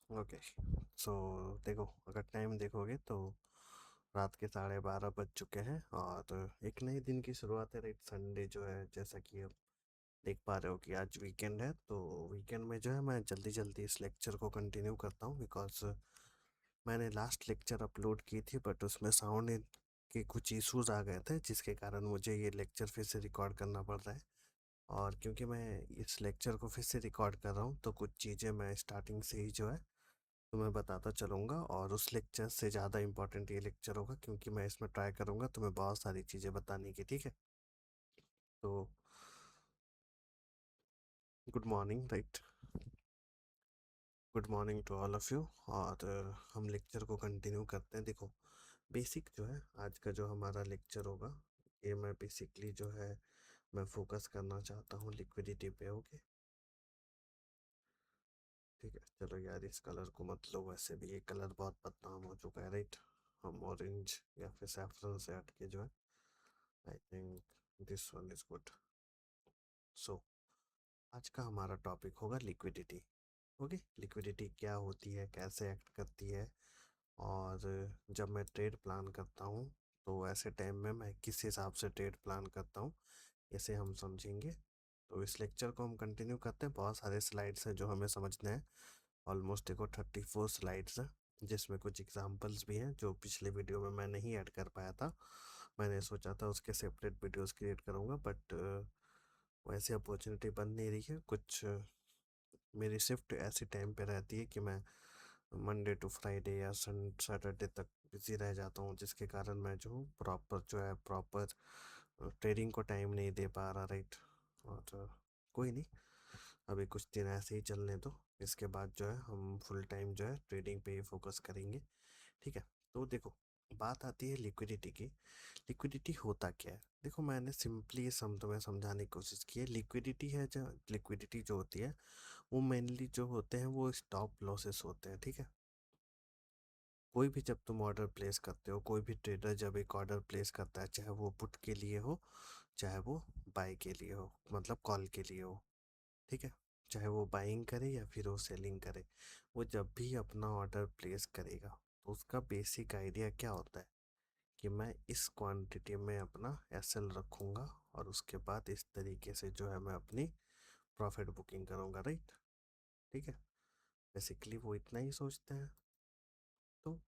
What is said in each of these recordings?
Okay. सो देखो, अगर time देखोगे तो रात के 12:30 बज चुके हैं और एक नए दिन की शुरुआत है। राइट, संडे जो है, जैसा कि अब देख पा रहे हो कि आज वीकेंड है, तो वीकेंड में जो है मैं जल्दी जल्दी इस लेक्चर को कंटिन्यू करता हूँ बिकॉज मैंने लास्ट लेक्चर अपलोड की थी बट उसमें साउंड के कुछ इश्यूज आ गए थे जिसके कारण मुझे ये लेक्चर फिर से रिकॉर्ड करना पड़ रहा है। और क्योंकि मैं इस लेक्चर को फिर से रिकॉर्ड कर रहा हूँ तो कुछ चीज़ें मैं स्टार्टिंग से ही जो है तुम्हें बताता चलूँगा, और उस लेक्चर से ज़्यादा इम्पोर्टेंट ये लेक्चर होगा क्योंकि मैं इसमें ट्राई करूँगा तुम्हें बहुत सारी चीज़ें बताने की। ठीक है, तो good morning. Right, good morning to all of you. और हम लेक्चर को कंटिन्यू करते हैं। देखो, बेसिक जो है आज का जो हमारा लेक्चर होगा, ये मैं बेसिकली जो है मैं फोकस करना चाहता हूँ लिक्विडिटी पे। ओके, ठीक है। चलो यार, इस कलर को मत लो, वैसे भी ये कलर बहुत बदनाम हो चुका है। राइट, हम ऑरेंज या फिर सैफरन से हट के जो है, I think this one is good. So आज का हमारा टॉपिक होगा लिक्विडिटी। ओके, लिक्विडिटी क्या होती है, कैसे एक्ट करती है, और जब मैं ट्रेड प्लान करता हूँ तो ऐसे टाइम में मैं किस हिसाब से ट्रेड प्लान करता हूँ, इसे हम समझेंगे। तो इस लेक्चर को हम कंटिन्यू करते हैं। बहुत सारे स्लाइड्स हैं जो हमें समझने हैं। ऑलमोस्ट देखो 34 स्लाइड्स हैं, जिसमें कुछ एग्जांपल्स भी हैं जो पिछले वीडियो में मैं नहीं ऐड कर पाया था। मैंने सोचा था उसके सेपरेट वीडियोस क्रिएट करूँगा बट वैसे अपॉर्चुनिटी बन नहीं रही है। कुछ मेरी शिफ्ट ऐसी टाइम पे रहती है कि मैं मंडे टू फ्राइडे या सैटरडे तक बिजी रह जाता हूँ, जिसके कारण मैं जो प्रॉपर ट्रेडिंग को टाइम नहीं दे पा रहा। राइट, और कोई नहीं, अभी कुछ दिन ऐसे ही चलने दो। इसके बाद जो है हम फुल टाइम जो है ट्रेडिंग पे ही फोकस करेंगे। ठीक है, तो देखो, बात आती है लिक्विडिटी की। लिक्विडिटी होता क्या है? देखो, मैंने सिंपली तुम्हें समझाने की कोशिश की है। लिक्विडिटी जो होती है वो मेनली जो होते हैं वो स्टॉप लॉसेस होते हैं। ठीक है, कोई भी जब तुम ऑर्डर प्लेस करते हो, कोई भी ट्रेडर जब एक ऑर्डर प्लेस करता है, चाहे वो पुट के लिए हो, चाहे वो बाय के लिए हो, मतलब कॉल के लिए हो, ठीक है, चाहे वो बाइंग करे या फिर वो सेलिंग करे, वो जब भी अपना ऑर्डर प्लेस करेगा तो उसका बेसिक आइडिया क्या होता है कि मैं इस क्वांटिटी में अपना एसएल रखूँगा और उसके बाद इस तरीके से जो है मैं अपनी प्रॉफिट बुकिंग करूँगा। राइट, ठीक है, बेसिकली वो इतना ही सोचते हैं। तो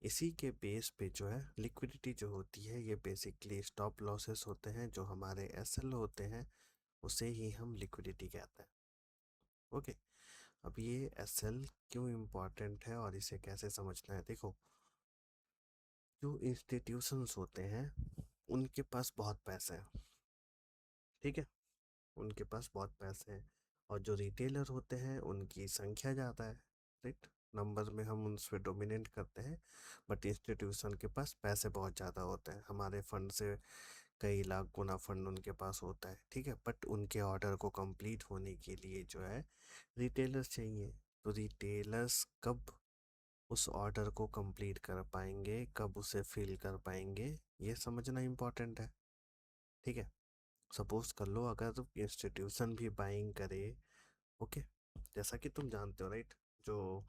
इसी के बेस पे जो है लिक्विडिटी जो होती है, ये बेसिकली स्टॉप लॉसेस होते हैं जो हमारे एसएल होते हैं, उसे ही हम लिक्विडिटी कहते हैं। ओके, अब ये एसएल क्यों इम्पोर्टेंट है और इसे कैसे समझना है? देखो, जो इंस्टीट्यूशंस होते हैं उनके पास बहुत पैसे हैं। ठीक है, उनके पास बहुत पैसे हैं, और जो रिटेलर होते हैं उनकी संख्या ज़्यादा है। राइट, नंबर में हम उन पर डोमिनेट करते हैं, बट इंस्टीट्यूशन के पास पैसे बहुत ज़्यादा होते हैं, हमारे फंड से कई लाख गुना फंड उनके पास होता है। ठीक है, बट उनके ऑर्डर को कंप्लीट होने के लिए जो है रिटेलर्स चाहिए। तो रिटेलर्स कब उस ऑर्डर को कंप्लीट कर पाएंगे, कब उसे फिल कर पाएंगे, ये समझना इम्पोर्टेंट है। ठीक है, सपोज कर लो अगर इंस्टीट्यूशन भी बाइंग करे। ओके, जैसा कि तुम जानते हो, राइट, जो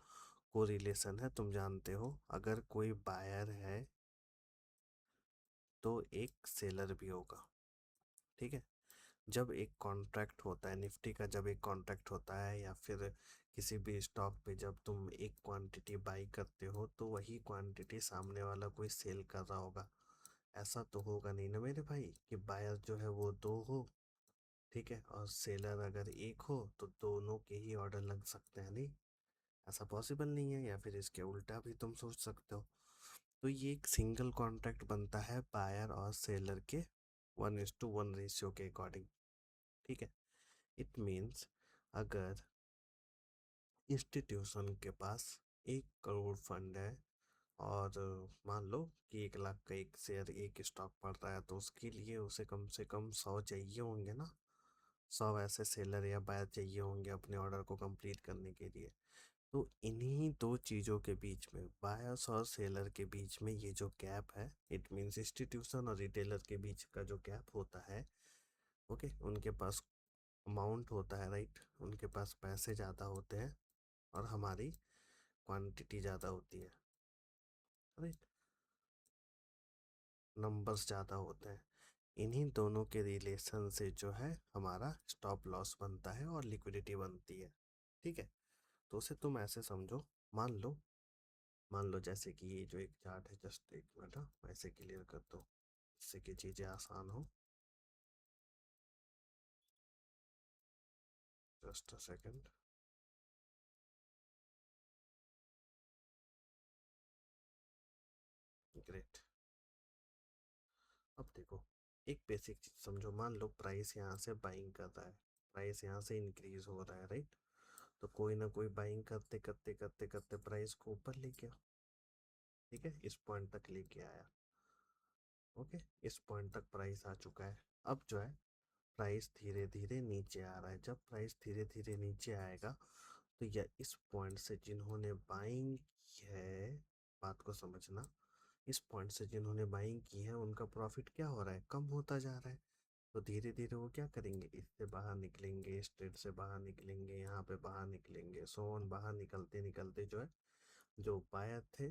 कोरिलेशन है तुम जानते हो, अगर कोई बायर है तो एक सेलर भी होगा। ठीक है, जब एक कॉन्ट्रैक्ट होता है निफ्टी का, जब एक कॉन्ट्रैक्ट होता है या फिर किसी भी स्टॉक पे जब तुम एक क्वांटिटी बाई करते हो तो वही क्वांटिटी सामने वाला कोई सेल कर रहा होगा। ऐसा तो होगा नहीं ना मेरे भाई कि बायर जो है वो दो हो, ठीक है, और सेलर अगर एक हो तो दोनों के ही ऑर्डर लग सकते हैं? नहीं, ऐसा पॉसिबल नहीं है। या फिर इसके उल्टा भी तुम सोच सकते हो। तो ये एक सिंगल कॉन्ट्रैक्ट बनता है बायर और सेलर के 1:1 रेशियो के अकॉर्डिंग। ठीक है, इट मीन्स अगर इंस्टीट्यूशन के पास 1 करोड़ फंड है और मान लो कि 1 लाख का एक शेयर एक स्टॉक पड़ रहा है, तो उसके लिए उसे कम से कम 100 चाहिए होंगे ना। 100 ऐसे सेलर या बायर चाहिए होंगे अपने ऑर्डर को कंप्लीट करने के लिए। तो इन्हीं दो चीज़ों के बीच में, बायर्स और सेलर के बीच में ये जो गैप है, इट मीन्स इंस्टीट्यूशन और रिटेलर के बीच का जो गैप होता है, ओके, उनके पास अमाउंट होता है। राइट, उनके पास पैसे ज़्यादा होते हैं और हमारी क्वांटिटी ज़्यादा होती है, राइट, नंबर्स ज़्यादा होते हैं। इन्हीं दोनों के रिलेशन से जो है हमारा स्टॉप लॉस बनता है और लिक्विडिटी बनती है। ठीक है, तो उसे तुम ऐसे समझो, मान लो मान लो जैसे कि ये जो एक चार्ट है, जस्ट एक मिनट, मैं ऐसे क्लियर कर दो जिससे कि चीज़ें आसान हो। Just a second. ग्रेट। अब देखो, एक बेसिक चीज समझो, मान लो प्राइस यहाँ से बाइंग कर रहा है, प्राइस यहाँ से इंक्रीज हो रहा है, राइट, तो कोई ना कोई बाइंग करते करते करते करते प्राइस को ऊपर लेके आओ। ठीक है, इस पॉइंट तक लेके आया। ओके, इस पॉइंट तक प्राइस आ चुका है। अब जो है प्राइस धीरे धीरे नीचे आ रहा है। जब प्राइस धीरे धीरे नीचे आएगा तो यह इस पॉइंट से जिन्होंने बाइंग की है, बात को समझना, इस पॉइंट से जिन्होंने बाइंग की है उनका प्रॉफिट क्या हो रहा है, कम होता जा रहा है। तो धीरे धीरे वो क्या करेंगे, इससे बाहर निकलेंगे, इस ट्रेड से बाहर निकलेंगे, यहाँ पे बाहर निकलेंगे, सो ऑन, बाहर निकलते निकलते जो है, जो बायर थे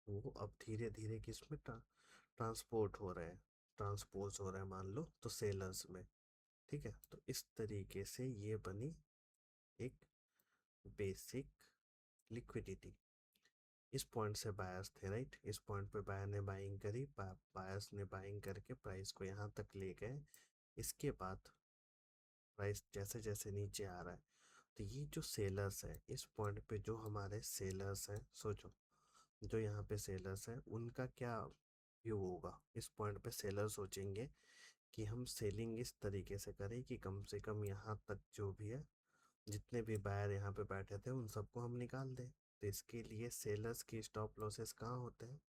वो अब धीरे धीरे किस में ट्रांसपोर्ट हो रहे हैं, ट्रांसपोज हो रहे हैं, मान लो तो सेलर्स में। ठीक है, तो इस तरीके से ये बनी एक बेसिक लिक्विडिटी। इस पॉइंट से बायर्स थे, राइट, इस पॉइंट पे बायर ने बाइंग करी, बायर्स ने बाइंग करके प्राइस को यहाँ तक ले गए। इसके बाद प्राइस जैसे जैसे नीचे आ रहा है, तो ये जो सेलर्स है इस पॉइंट पे, जो हमारे सेलर्स हैं, सोचो, जो यहाँ पे सेलर्स हैं उनका क्या व्यू होगा। इस पॉइंट पे सेलर सोचेंगे कि हम सेलिंग इस तरीके से करें कि कम से कम यहाँ तक जो भी है, जितने भी बायर यहाँ पे बैठे थे उन सबको हम निकाल दें। तो इसके लिए सेलर्स की स्टॉप लॉसेस कहाँ होते हैं,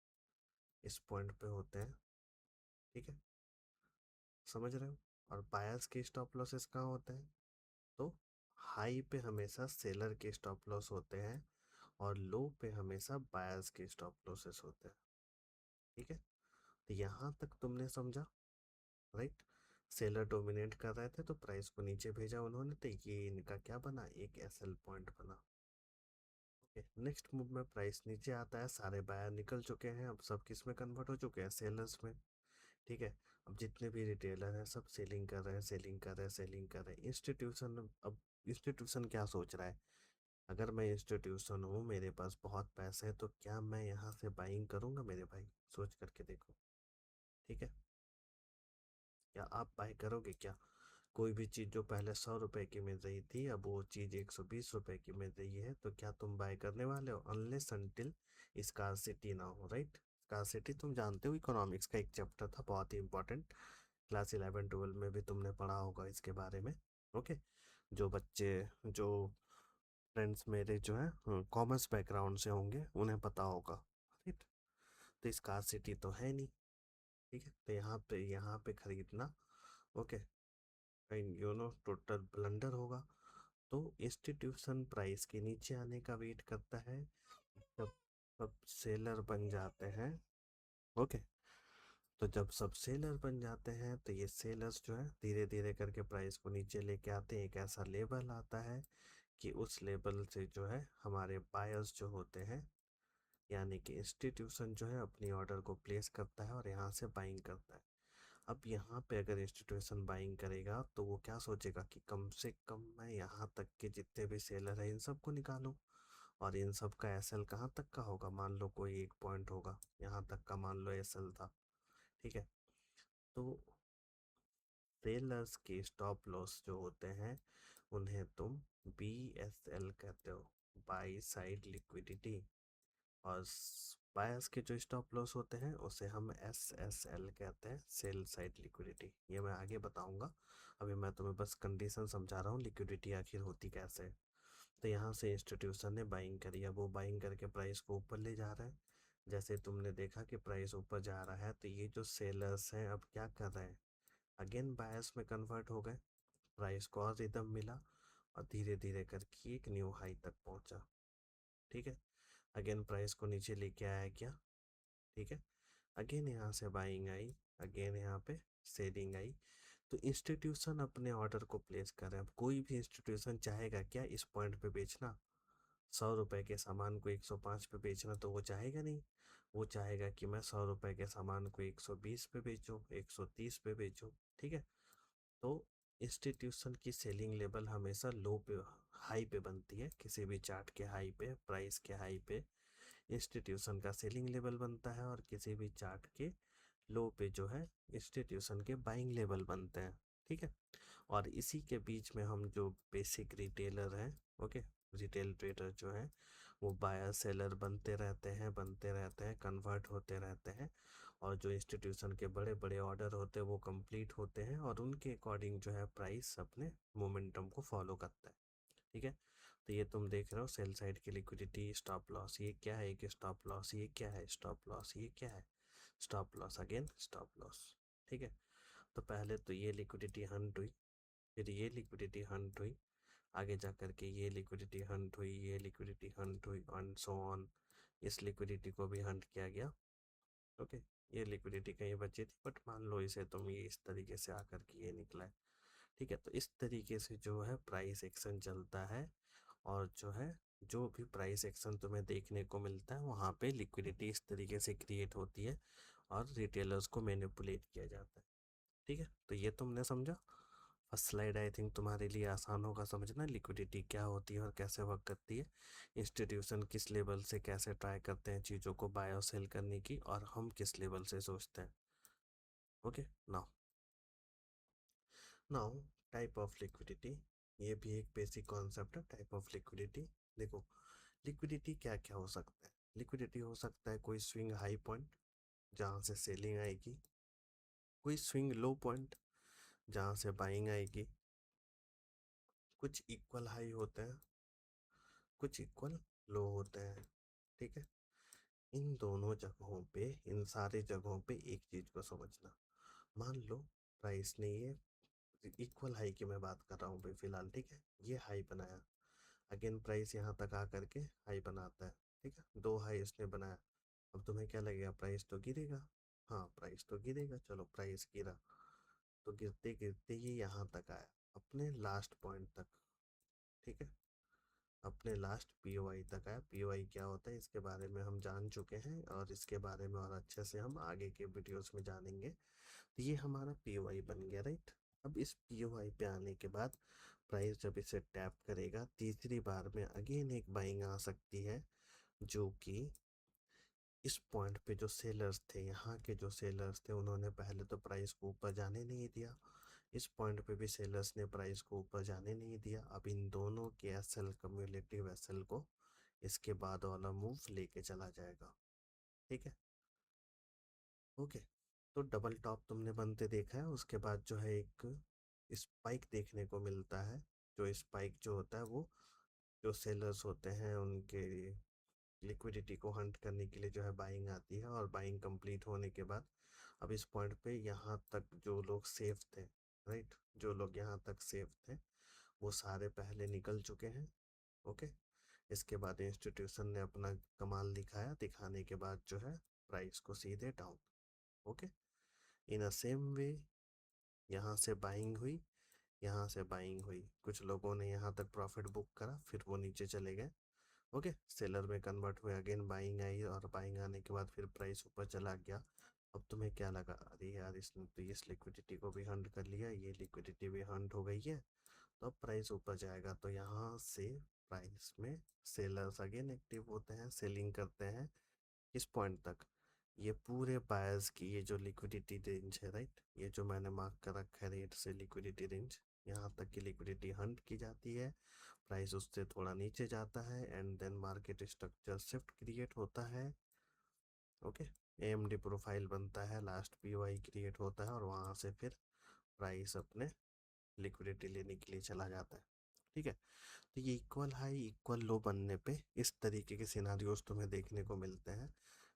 इस पॉइंट पे होते हैं। ठीक है, समझ रहे हो। और बायर्स के स्टॉप लॉसेस कहाँ होते हैं, तो हाई पे हमेशा सेलर के स्टॉप लॉस होते हैं और लो पे हमेशा बायर्स के स्टॉप लॉसेस होते हैं। ठीक है, तो यहाँ तक तुमने समझा, राइट। सेलर डोमिनेट कर रहे थे तो प्राइस को नीचे भेजा उन्होंने, तो ये इनका क्या बना, एक एसएल पॉइंट बना। ओके, नेक्स्ट मूव में प्राइस नीचे आता है, सारे बायर निकल चुके हैं, अब सब किस में कन्वर्ट हो चुके हैं, सेलर्स में। ठीक है, अब जितने भी रिटेलर हैं सब सेलिंग कर रहे हैं, सेलिंग कर रहे हैं, सेलिंग कर रहे हैं। इंस्टीट्यूशन, अब इंस्टीट्यूशन क्या सोच रहा है, अगर मैं इंस्टीट्यूशन हूँ, मेरे पास बहुत पैसे हैं, तो क्या मैं यहाँ से बाइंग करूँगा मेरे भाई, सोच करके देखो। ठीक है, क्या आप बाय करोगे क्या, कोई भी चीज़ जो पहले 100 रुपए की मिल रही थी अब वो चीज़ 120 रुपए की मिल रही है, तो क्या तुम बाय करने वाले हो, अनलेस अनटिल स्कार्सिटी ना हो, राइट। स्कार्सिटी तुम जानते हो, इकोनॉमिक्स का एक चैप्टर था बहुत ही इंपॉर्टेंट, क्लास 11 12 में भी तुमने पढ़ा होगा इसके बारे में। ओके, जो बच्चे, जो फ्रेंड्स मेरे जो है कॉमर्स बैकग्राउंड से होंगे उन्हें पता होगा, राइट। तो स्कार्सिटी तो है नहीं। ठीक है, तो यहाँ पे खरीदना, okay, you know total blunder होगा। तो इंस्टीट्यूशन प्राइस के नीचे आने का वेट करता है, जब सब सेलर बन जाते हैं। ओके, तो जब सब सेलर बन जाते हैं तो ये सेलर्स जो है धीरे धीरे करके प्राइस को नीचे लेके आते हैं, एक ऐसा लेवल आता है कि उस लेवल से जो है हमारे बायर्स जो होते हैं, यानी कि इंस्टीट्यूशन जो है अपनी ऑर्डर को प्लेस करता है और यहाँ से बाइंग करता है। अब यहाँ पे अगर इंस्टीट्यूशन बाइंग करेगा तो वो क्या सोचेगा कि कम से कम मैं यहाँ तक के जितने भी सेलर हैं इन सबको निकालूं, और इन सब का एसएल कहाँ तक का होगा, मान लो कोई एक पॉइंट होगा यहाँ तक का, मान लो एसएल था। ठीक है, तो सेलर्स के स्टॉप लॉस जो होते हैं उन्हें तुम बी एस एल कहते हो, बाई साइड लिक्विडिटी। और बायर्स के जो स्टॉप लॉस होते हैं उसे हम एस एस एल कहते हैं, सेल साइड लिक्विडिटी। ये मैं आगे बताऊंगा, अभी मैं तुम्हें बस कंडीशन समझा रहा हूँ लिक्विडिटी आखिर होती कैसे है। तो यहाँ से इंस्टीट्यूशन ने बाइंग करी, अब वो बाइंग करके प्राइस को ऊपर ले जा रहा है। जैसे तुमने देखा कि प्राइस ऊपर जा रहा है तो ये जो सेलर्स हैं अब क्या कर रहे हैं, अगेन बायर्स में कन्वर्ट हो गए, प्राइस को और रिदम मिला और धीरे धीरे करके एक न्यू हाई तक पहुंचा। ठीक है, अगेन प्राइस को नीचे लेके आया क्या। ठीक है, अगेन यहाँ से बाइंग आई, अगेन यहाँ पे सेलिंग आई। तो इंस्टीट्यूशन अपने ऑर्डर को प्लेस कर रहे हैं, अब कोई भी इंस्टीट्यूशन चाहेगा क्या इस पॉइंट पे बेचना, 100 रुपए के सामान को 105 पे बेचना तो वो चाहेगा नहीं। वो चाहेगा कि मैं 100 रुपए के सामान को 120 पे बेचूं, 130 पे बेचूं। ठीक है। तो इंस्टीट्यूशन की सेलिंग लेवल हमेशा लो पे, हाई पे बनती है। किसी भी चार्ट के हाई पे, प्राइस के हाई पे इंस्टीट्यूशन का सेलिंग लेवल बनता है, और किसी भी चार्ट के लो पे जो है इंस्टीट्यूशन के बाइंग लेवल बनते हैं। ठीक है। और इसी के बीच में हम जो बेसिक रिटेलर हैं, ओके, रिटेल ट्रेडर जो हैं, वो बायर सेलर बनते रहते हैं, कन्वर्ट होते रहते हैं। और जो इंस्टीट्यूशन के बड़े बड़े ऑर्डर होते हैं वो कंप्लीट होते हैं, और उनके अकॉर्डिंग जो है प्राइस अपने मोमेंटम को फॉलो करता है। ठीक है। तो ये तुम देख रहे हो सेल साइड की लिक्विडिटी, स्टॉप लॉस, ये क्या है, कि स्टॉप लॉस, ये क्या है, स्टॉप लॉस, ये क्या है, stop loss, again stop loss. ठीक है। तो पहले तो ये लिक्विडिटी हंट हुई, फिर ये लिक्विडिटी हंट हुई, आगे जा कर के ये लिक्विडिटी हंट हुई, ये लिक्विडिटी हंट हुई, एंड सो ऑन। इस लिक्विडिटी को भी हंट किया गया। ओके। ये लिक्विडिटी कहीं बची थी, बट मान लो इसे तुम ये इस तरीके से आकर के ये निकला है। ठीक है। तो इस तरीके से जो है प्राइस एक्शन चलता है, और जो है जो भी प्राइस एक्शन तुम्हें देखने को मिलता है वहाँ पे लिक्विडिटी इस तरीके से क्रिएट होती है, और रिटेलर्स को मैनिपुलेट किया जाता है। ठीक है। तो ये तुमने समझा। फर्स्ट स्लाइड आई थिंक तुम्हारे लिए आसान होगा समझना, लिक्विडिटी क्या होती है और कैसे वर्क करती है, इंस्टीट्यूशन किस लेवल से कैसे ट्राई करते हैं चीज़ों को बाय और सेल करने की, और हम किस लेवल से सोचते हैं। Okay. Now, now type of liquidity, ये भी एक बेसिक कॉन्सेप्ट है, टाइप ऑफ लिक्विडिटी। देखो, लिक्विडिटी क्या क्या हो सकता है। लिक्विडिटी हो सकता है कोई स्विंग हाई पॉइंट जहाँ से सेलिंग आएगी, कोई स्विंग लो पॉइंट जहाँ से बाइंग आएगी, कुछ इक्वल हाई होते हैं, कुछ इक्वल लो होते हैं। ठीक है। इन दोनों जगहों पे, इन सारी जगहों पे एक चीज़ को समझना। मान लो प्राइस ने ये इक्वल हाई की मैं बात कर रहा हूँ भाई फिलहाल। ठीक है। ये हाई बनाया, अगेन प्राइस यहाँ तक आ करके हाई बनाता है। ठीक है। दो हाई इसने बनाया। अब तुम्हें क्या लगेगा, प्राइस तो गिरेगा। हाँ, प्राइस तो गिरेगा। चलो, प्राइस गिरा, तो गिरते गिरते ये यहाँ तक आया, अपने लास्ट पॉइंट तक। ठीक है। अपने लास्ट पीओआई तक आया। पीओआई क्या होता है इसके बारे में हम जान चुके हैं, और इसके बारे में और अच्छे से हम आगे के वीडियोस में जानेंगे। तो ये हमारा पीओआई बन गया, राइट। अब इस पीओआई पे आने के बाद प्राइस जब इसे टैप करेगा तीसरी बार में, अगेन एक बाइंग आ सकती है, जो कि इस पॉइंट पे जो सेलर्स थे, यहाँ के जो सेलर्स थे, उन्होंने पहले तो प्राइस को ऊपर जाने नहीं दिया। इस पॉइंट पे भी सेलर्स ने प्राइस को ऊपर जाने नहीं दिया। अब इन दोनों के एसएल, कम्युलेटिव एसएल को इसके बाद वाला मूव लेके चला जाएगा। ठीक है। ओके। तो डबल टॉप तुमने बनते देखा है, उसके बाद जो है एक स्पाइक देखने को मिलता है। जो स्पाइक जो होता है वो, जो सेलर्स होते हैं उनके लिक्विडिटी को हंट करने के लिए जो है बाइंग आती है, और बाइंग कंप्लीट होने के बाद अब इस पॉइंट पे यहाँ तक जो लोग सेफ थे, राइट, जो लोग यहाँ तक सेफ थे वो सारे पहले निकल चुके हैं। ओके। इसके बाद इंस्टीट्यूशन ने अपना कमाल दिखाया, दिखाने के बाद जो है प्राइस को सीधे डाउन। ओके। इन अ सेम वे यहाँ से बाइंग हुई, यहाँ से बाइंग हुई, कुछ लोगों ने यहाँ तक प्रॉफिट बुक करा, फिर वो नीचे चले गए। ओके। सेलर में कन्वर्ट हुए, अगेन बाइंग आई, और बाइंग आने के बाद फिर प्राइस ऊपर चला गया। अब तुम्हें क्या लगा, अरे यार इसने तो इस लिक्विडिटी को भी हंट कर लिया, ये लिक्विडिटी भी हंट हो गई है, तो अब प्राइस ऊपर जाएगा। तो यहाँ से प्राइस में सेलर्स अगेन एक्टिव होते हैं, सेलिंग करते हैं इस पॉइंट तक। ये पूरे बायर्स की ये जो लिक्विडिटी रेंज है, राइट, ये जो मैंने मार्क कर रखा है रेट से लिक्विडिटी रेंज, यहाँ तक की लिक्विडिटी हंट की जाती है, प्राइस उससे थोड़ा नीचे जाता है, and then market structure shift create होता है। ओके। एएमडी प्रोफाइल बनता है, लास्ट पीओआई क्रिएट होता है, और वहाँ से फिर प्राइस अपने लिक्विडिटी लेने के लिए चला जाता है। ठीक है। तो ये इक्वल हाई इक्वल लो बनने पे इस तरीके के सिनारियोज तुम्हें देखने को मिलते हैं।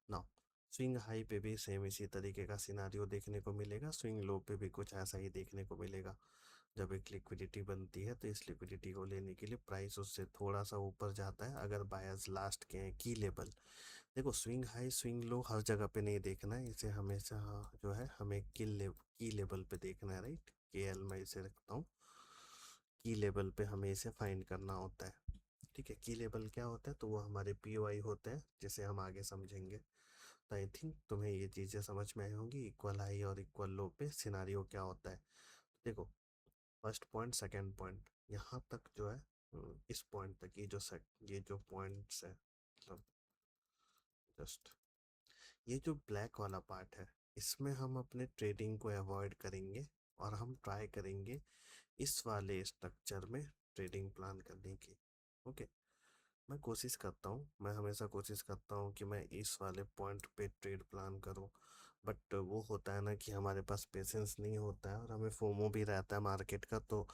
नाउ, स्विंग हाई पे भी सेम इसी तरीके का सिनारियो देखने को मिलेगा, स्विंग लो पे भी कुछ ऐसा ही देखने को मिलेगा। जब एक लिक्विडिटी बनती है तो इस लिक्विडिटी को लेने के लिए प्राइस उससे थोड़ा सा ऊपर जाता है, अगर बायर्स लास्ट के हैं की लेवल। देखो, स्विंग हाई स्विंग लो हर जगह पे नहीं देखना है, इसे हमेशा जो है हमें की लेवल पे देखना है, राइट। के एल मैं इसे रखता हूँ, की लेवल पे हमें इसे फाइंड करना होता है। ठीक है, की लेवल क्या होता है, तो वो हमारे पीओआई होते हैं, जिसे हम आगे समझेंगे। तो आई थिंक तुम्हें ये चीज़ें समझ में आई होंगी, इक्वल हाई और इक्वल लो पे सिनारियो क्या होता है। देखो, फर्स्ट पॉइंट सेकंड पॉइंट यहाँ तक जो है, इस पॉइंट तक ये जो पॉइंट्स है, मतलब जस्ट ये जो ब्लैक वाला पार्ट है, इसमें हम अपने ट्रेडिंग को अवॉइड करेंगे और हम ट्राई करेंगे इस वाले स्ट्रक्चर में ट्रेडिंग प्लान करने की। ओके, मैं कोशिश करता हूँ, मैं हमेशा कोशिश करता हूँ कि मैं इस वाले पॉइंट पे ट्रेड प्लान करूँ, बट वो होता है ना कि हमारे पास पेशेंस नहीं होता है और हमें फोमो भी रहता है मार्केट का, तो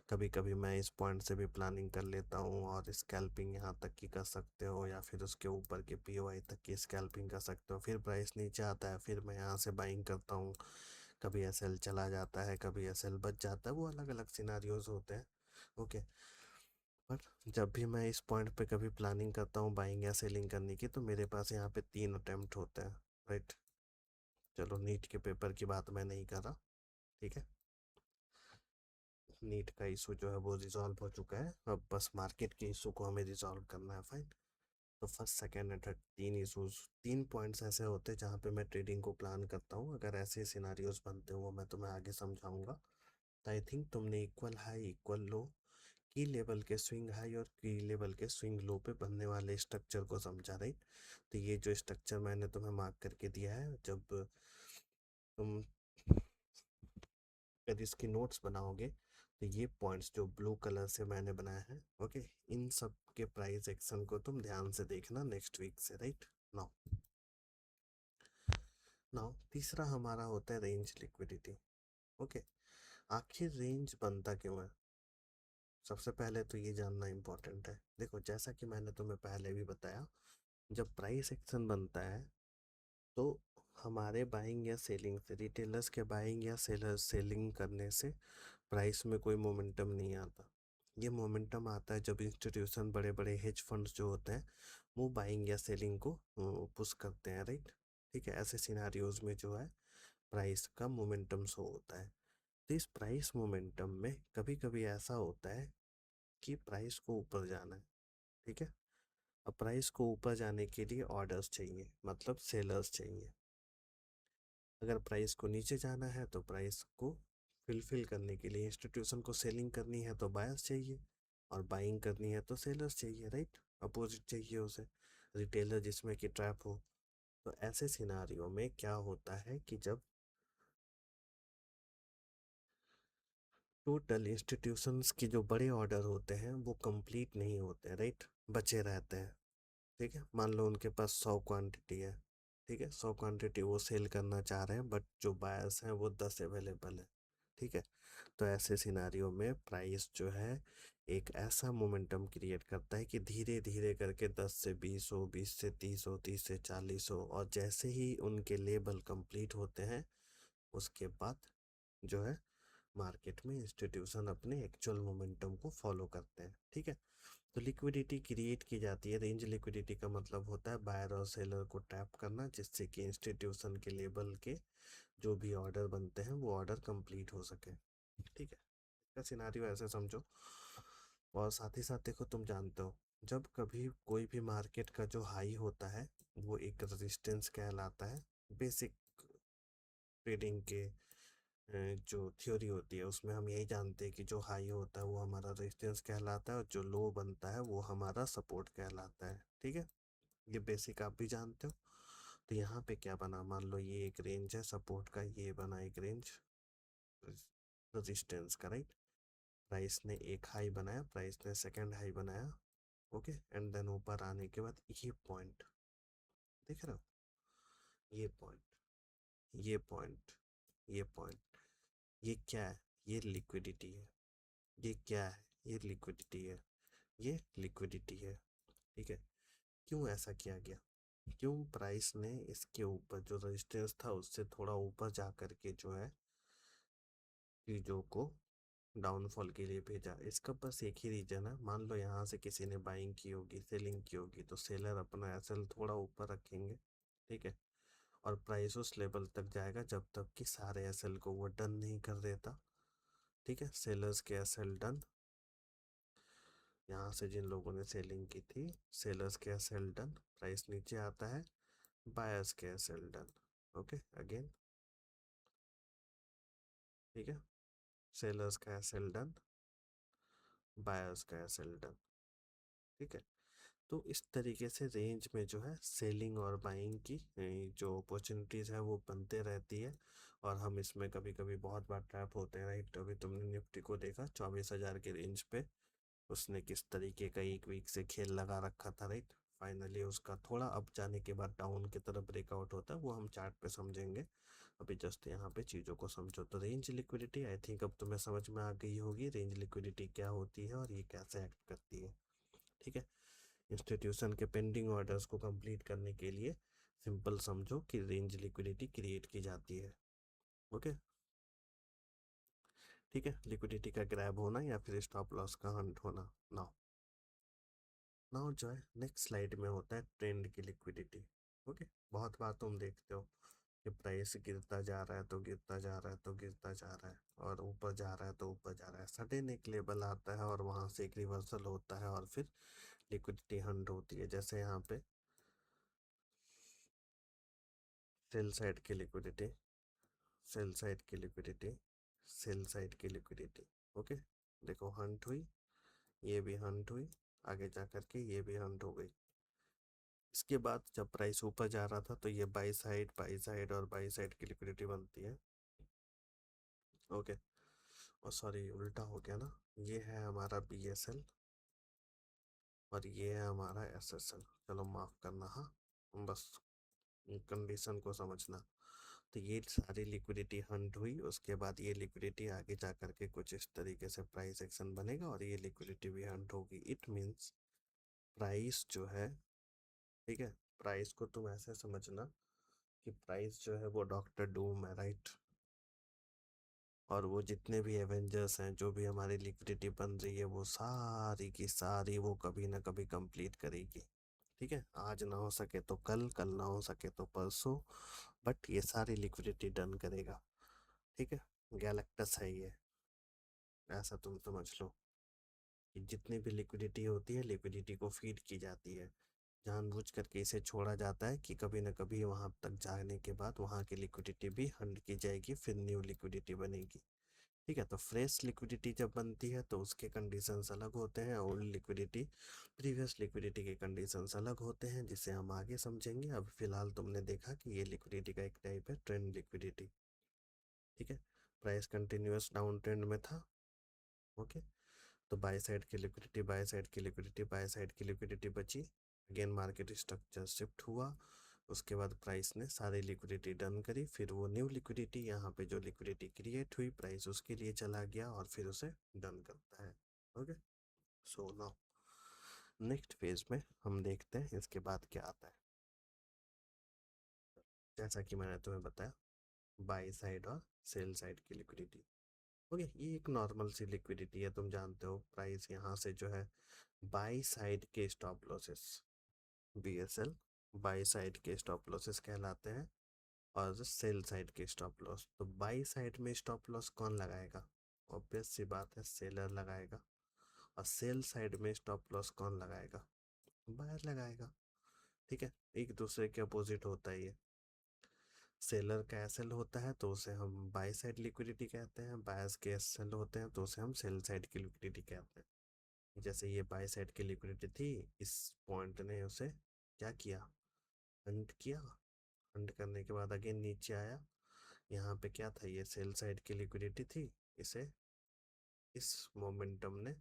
कभी कभी मैं इस पॉइंट से भी प्लानिंग कर लेता हूँ और स्कैल्पिंग यहाँ तक की कर सकते हो, या फिर उसके ऊपर के पीओआई तक की स्कैल्पिंग कर सकते हो। फिर प्राइस नीचे आता है, फिर मैं यहाँ से बाइंग करता हूँ, कभी एसएल चला जाता है, कभी एसएल बच जाता है, वो अलग अलग सिनारियोज होते हैं। ओके, पर जब भी मैं इस पॉइंट पे कभी प्लानिंग करता हूँ बाइंग या सेलिंग करने की, तो मेरे पास यहाँ पे 3 अटेम्प्ट होते हैं, राइट। चलो, नीट के पेपर की बात मैं नहीं कर रहा, ठीक है। नीट का इशू जो है वो रिजॉल्व हो चुका है, अब बस मार्केट के इशू को हमें रिजॉल्व करना है, फाइन। तो first second and third 3 issues, 3 points ऐसे होते हैं जहाँ पे मैं ट्रेडिंग को प्लान करता हूँ। अगर ऐसे सिनारियोज बनते हो, मैं तुम्हें आगे समझाऊंगा। तो आई थिंक तुमने इक्वल हाई इक्वल लो, की लेवल के स्विंग हाई और की लेवल के स्विंग लो पे बनने वाले स्ट्रक्चर को समझा, राइट। तो ये जो स्ट्रक्चर मैंने तुम्हें मार्क करके दिया है, जब तुम अगर इसकी नोट्स बनाओगे, तो ये पॉइंट्स जो ब्लू कलर से मैंने बनाया है, ओके, इन सब के प्राइस एक्शन को तुम ध्यान से देखना नेक्स्ट वीक से, राइट। नाउ नाउ तीसरा हमारा होता है रेंज लिक्विडिटी। ओके, आखिर रेंज बनता क्यों है, सबसे पहले तो ये जानना इम्पोर्टेंट है। देखो, जैसा कि मैंने तुम्हें पहले भी बताया, जब प्राइस एक्शन बनता है तो हमारे बाइंग या सेलिंग से, रिटेलर्स के बाइंग या सेलर्स सेलिंग करने से प्राइस में कोई मोमेंटम नहीं आता। ये मोमेंटम आता है जब इंस्टीट्यूशन, बड़े बड़े हेज फंड्स जो होते हैं, वो बाइंग या सेलिंग को पुश करते हैं, राइट। ठीक है, ऐसे सिनारियोज में जो है प्राइस का मोमेंटम शो होता है। तो इस प्राइस मोमेंटम में कभी कभी ऐसा होता है कि प्राइस को ऊपर जाना है, ठीक है। अब प्राइस को ऊपर जाने के लिए ऑर्डर्स चाहिए, मतलब सेलर्स चाहिए। अगर प्राइस को नीचे जाना है तो प्राइस को फिलफिल करने के लिए इंस्टीट्यूशन को सेलिंग करनी है तो बायर्स चाहिए, और बाइंग करनी है तो सेलर्स चाहिए, राइट। अपोजिट चाहिए उसे, रिटेलर जिसमें कि ट्रैप हो। तो ऐसे सिनारियों में क्या होता है कि जब टोटल इंस्टीट्यूशंस की जो बड़े ऑर्डर होते हैं वो कंप्लीट नहीं होते, राइट, बचे रहते हैं। ठीक है, मान लो उनके पास 100 क्वांटिटी है, ठीक है, 100 क्वांटिटी वो सेल करना चाह रहे हैं, बट जो बायर्स हैं वो 10 अवेलेबल है, ठीक है। तो ऐसे सिनारियो में प्राइस जो है एक ऐसा मोमेंटम क्रिएट करता है कि धीरे धीरे करके 10 से 20 हो, 20 से 30 हो, 30 से 40 हो, और जैसे ही उनके लेवल कंप्लीट होते हैं, उसके बाद जो है मार्केट में इंस्टीट्यूशन अपने एक्चुअल मोमेंटम को फॉलो करते हैं, ठीक है। तो लिक्विडिटी क्रिएट की जाती है। रेंज लिक्विडिटी का मतलब होता है बायर और सेलर को टैप करना, जिससे कि इंस्टीट्यूशन के लेवल के जो भी ऑर्डर बनते हैं वो ऑर्डर कंप्लीट हो सके, ठीक है। इसका सिनारियो ऐसे समझो। और साथ ही साथ देखो, तुम जानते हो जब कभी कोई भी मार्केट का जो हाई होता है वो एक रेजिस्टेंस कहलाता है। बेसिक ट्रेडिंग के जो थ्योरी होती है उसमें हम यही जानते हैं कि जो हाई होता है वो हमारा रेजिस्टेंस कहलाता है, और जो लो बनता है वो हमारा सपोर्ट कहलाता है, ठीक है। ये बेसिक आप भी जानते हो। तो यहाँ पे क्या बना, मान लो ये एक रेंज है सपोर्ट का, ये बना एक रेंज रेजिस्टेंस का, राइट। प्राइस ने एक हाई बनाया, प्राइस ने सेकंड हाई बनाया, ओके, एंड देन ऊपर आने के बाद ये पॉइंट देख रहे हो, ये पॉइंट, ये पॉइंट, ये पॉइंट, ये क्या है, ये लिक्विडिटी है। ये क्या है, ये लिक्विडिटी है, ये लिक्विडिटी है, ठीक है। क्यों ऐसा किया गया, क्यों प्राइस ने इसके ऊपर जो रेजिस्टेंस था उससे थोड़ा ऊपर जा करके जो है चीज़ों को डाउनफॉल के लिए भेजा। इसका बस एक ही रीजन है, मान लो यहाँ से किसी ने बाइंग की होगी, सेलिंग की होगी, तो सेलर अपना एसएल थोड़ा ऊपर रखेंगे, ठीक है। और प्राइस उस लेवल तक जाएगा जब तक कि सारे एसएल को वो डन नहीं कर देता, ठीक है। सेलर्स के एसएल डन, यहाँ से जिन लोगों ने सेलिंग की थी, सेलर्स के सेल डन, प्राइस नीचे आता है, बायर्स के सेल डन। ओके अगेन, ठीक है, सेलर्स का सेल डन, बायर्स का सेल डन। ठीक है, तो इस तरीके से रेंज में जो है सेलिंग और बाइंग की जो अपॉर्चुनिटीज़ है वो बनते रहती है। और हम इसमें कभी कभी बहुत बार ट्रैप होते हैं, राइट। अभी तुमने निफ्टी को देखा 24,000 के रेंज पे उसने किस तरीके का एक वीक से खेल लगा रखा था, राइट। फाइनली उसका थोड़ा अप जाने के बाद डाउन की तरफ ब्रेकआउट होता है, वो हम चार्ट पे समझेंगे। अभी जस्ट यहाँ पे चीज़ों को समझो। तो रेंज लिक्विडिटी आई थिंक अब तुम्हें समझ में आ गई होगी, रेंज लिक्विडिटी क्या होती है और ये कैसे एक्ट करती है। ठीक है, इंस्टीट्यूशन के पेंडिंग ऑर्डर्स को कंप्लीट करने के लिए सिंपल समझो कि रेंज लिक्विडिटी क्रिएट की जाती है। ओके, ठीक है, लिक्विडिटी का ग्रैब होना या फिर स्टॉप लॉस का हंट होना। नाउ नाउ जो है नेक्स्ट स्लाइड में होता है ट्रेंड की लिक्विडिटी। ओके, बहुत बार तुम देखते हो कि प्राइस गिरता जा रहा है तो गिरता जा रहा है तो गिरता जा रहा है, और ऊपर जा रहा है तो ऊपर जा रहा है, सडन एक लेवल आता है और वहां से एक रिवर्सल होता है और फिर लिक्विडिटी हंट होती है। जैसे यहाँ पे सेल साइड की लिक्विडिटी, सेल साइड की लिक्विडिटी, सेल साइड की लिक्विडिटी। ओके, देखो हंट हुई, ये भी हंट हुई, आगे जा करके ये भी हंट हो गई। इसके बाद जब प्राइस ऊपर जा रहा था तो ये बाई साइड और बाई साइड की लिक्विडिटी बनती है। ओके, और सॉरी उल्टा हो गया ना, ये है हमारा BSL और ये है हमारा SSL। चलो माफ़ करना, हाँ, बस कंडीशन को समझना। तो ये सारी लिक्विडिटी हंट हुई, उसके बाद ये लिक्विडिटी आगे जा करके कुछ इस तरीके से प्राइस एक्शन बनेगा और ये लिक्विडिटी भी हंट होगी। इट मीन्स प्राइस जो है, ठीक है, प्राइस को तुम ऐसे समझना कि प्राइस जो है वो डॉक्टर डूम है, राइट। और वो जितने भी एवेंजर्स हैं, जो भी हमारी लिक्विडिटी बन रही है, वो सारी की सारी वो कभी ना कभी कंप्लीट करेगी। ठीक है, आज ना हो सके तो कल, कल ना हो सके तो परसों, बट ये सारी लिक्विडिटी डन करेगा। ठीक है, गैलेक्टस है ये, ऐसा तुम समझ लो कि जितनी भी लिक्विडिटी होती है, लिक्विडिटी को फीड की जाती है, जानबूझ करके इसे छोड़ा जाता है कि कभी ना कभी वहां तक जाने के बाद वहां की लिक्विडिटी भी हंड की जाएगी, फिर न्यू लिक्विडिटी बनेगी। ठीक है, तो फ्रेश लिक्विडिटी जब बनती है तो उसके कंडीशंस अलग होते हैं, ओल्ड लिक्विडिटी, प्रीवियस लिक्विडिटी के कंडीशंस अलग होते हैं, जिसे हम आगे समझेंगे। अब फिलहाल तुमने देखा कि ये लिक्विडिटी का एक टाइप है ट्रेंड लिक्विडिटी। ठीक है, प्राइस कंटिन्यूअस डाउन ट्रेंड में था। ओके, तो बाय साइड की लिक्विडिटी, बाय साइड की लिक्विडिटी, बाय साइड की लिक्विडिटी बची, अगेन मार्केट स्ट्रक्चर शिफ्ट हुआ, उसके बाद प्राइस ने सारी लिक्विडिटी डन करी, फिर वो न्यू लिक्विडिटी, यहाँ पे जो लिक्विडिटी क्रिएट हुई, प्राइस उसके लिए चला गया और फिर उसे डन करता है। Okay, so now next phase में हम देखते हैं इसके बाद क्या आता है। जैसा कि मैंने तुम्हें बताया, बाई साइड और सेल साइड की लिक्विडिटी। ओके, ये एक नॉर्मल सी लिक्विडिटी है, तुम जानते हो प्राइस यहाँ से जो है बाई साइड के stop losses, BSL by side के स्टॉप लॉसेस कहलाते हैं, और सेल साइड के स्टॉप लॉस। तो बाई साइड में स्टॉप लॉस कौन लगाएगा? ऑब्वियस सी बात है, सेलर लगाएगा। और सेल साइड में स्टॉप लॉस कौन लगाएगा? बायर लगाएगा। ठीक है, एक दूसरे के अपोजिट होता है ये। सेलर का एसएल होता है तो उसे हम बाई साइड लिक्विडिटी कहते हैं, बायर्स के एसएल होते हैं तो उसे हम सेल साइड की लिक्विडिटी कहते हैं। जैसे ये बाई साइड की लिक्विडिटी थी, इस पॉइंट ने उसे क्या किया, हंट किया, हंट करने के बाद अगेन नीचे आया, यहाँ पे क्या था, ये सेल साइड की लिक्विडिटी थी, इसे इस मोमेंटम ने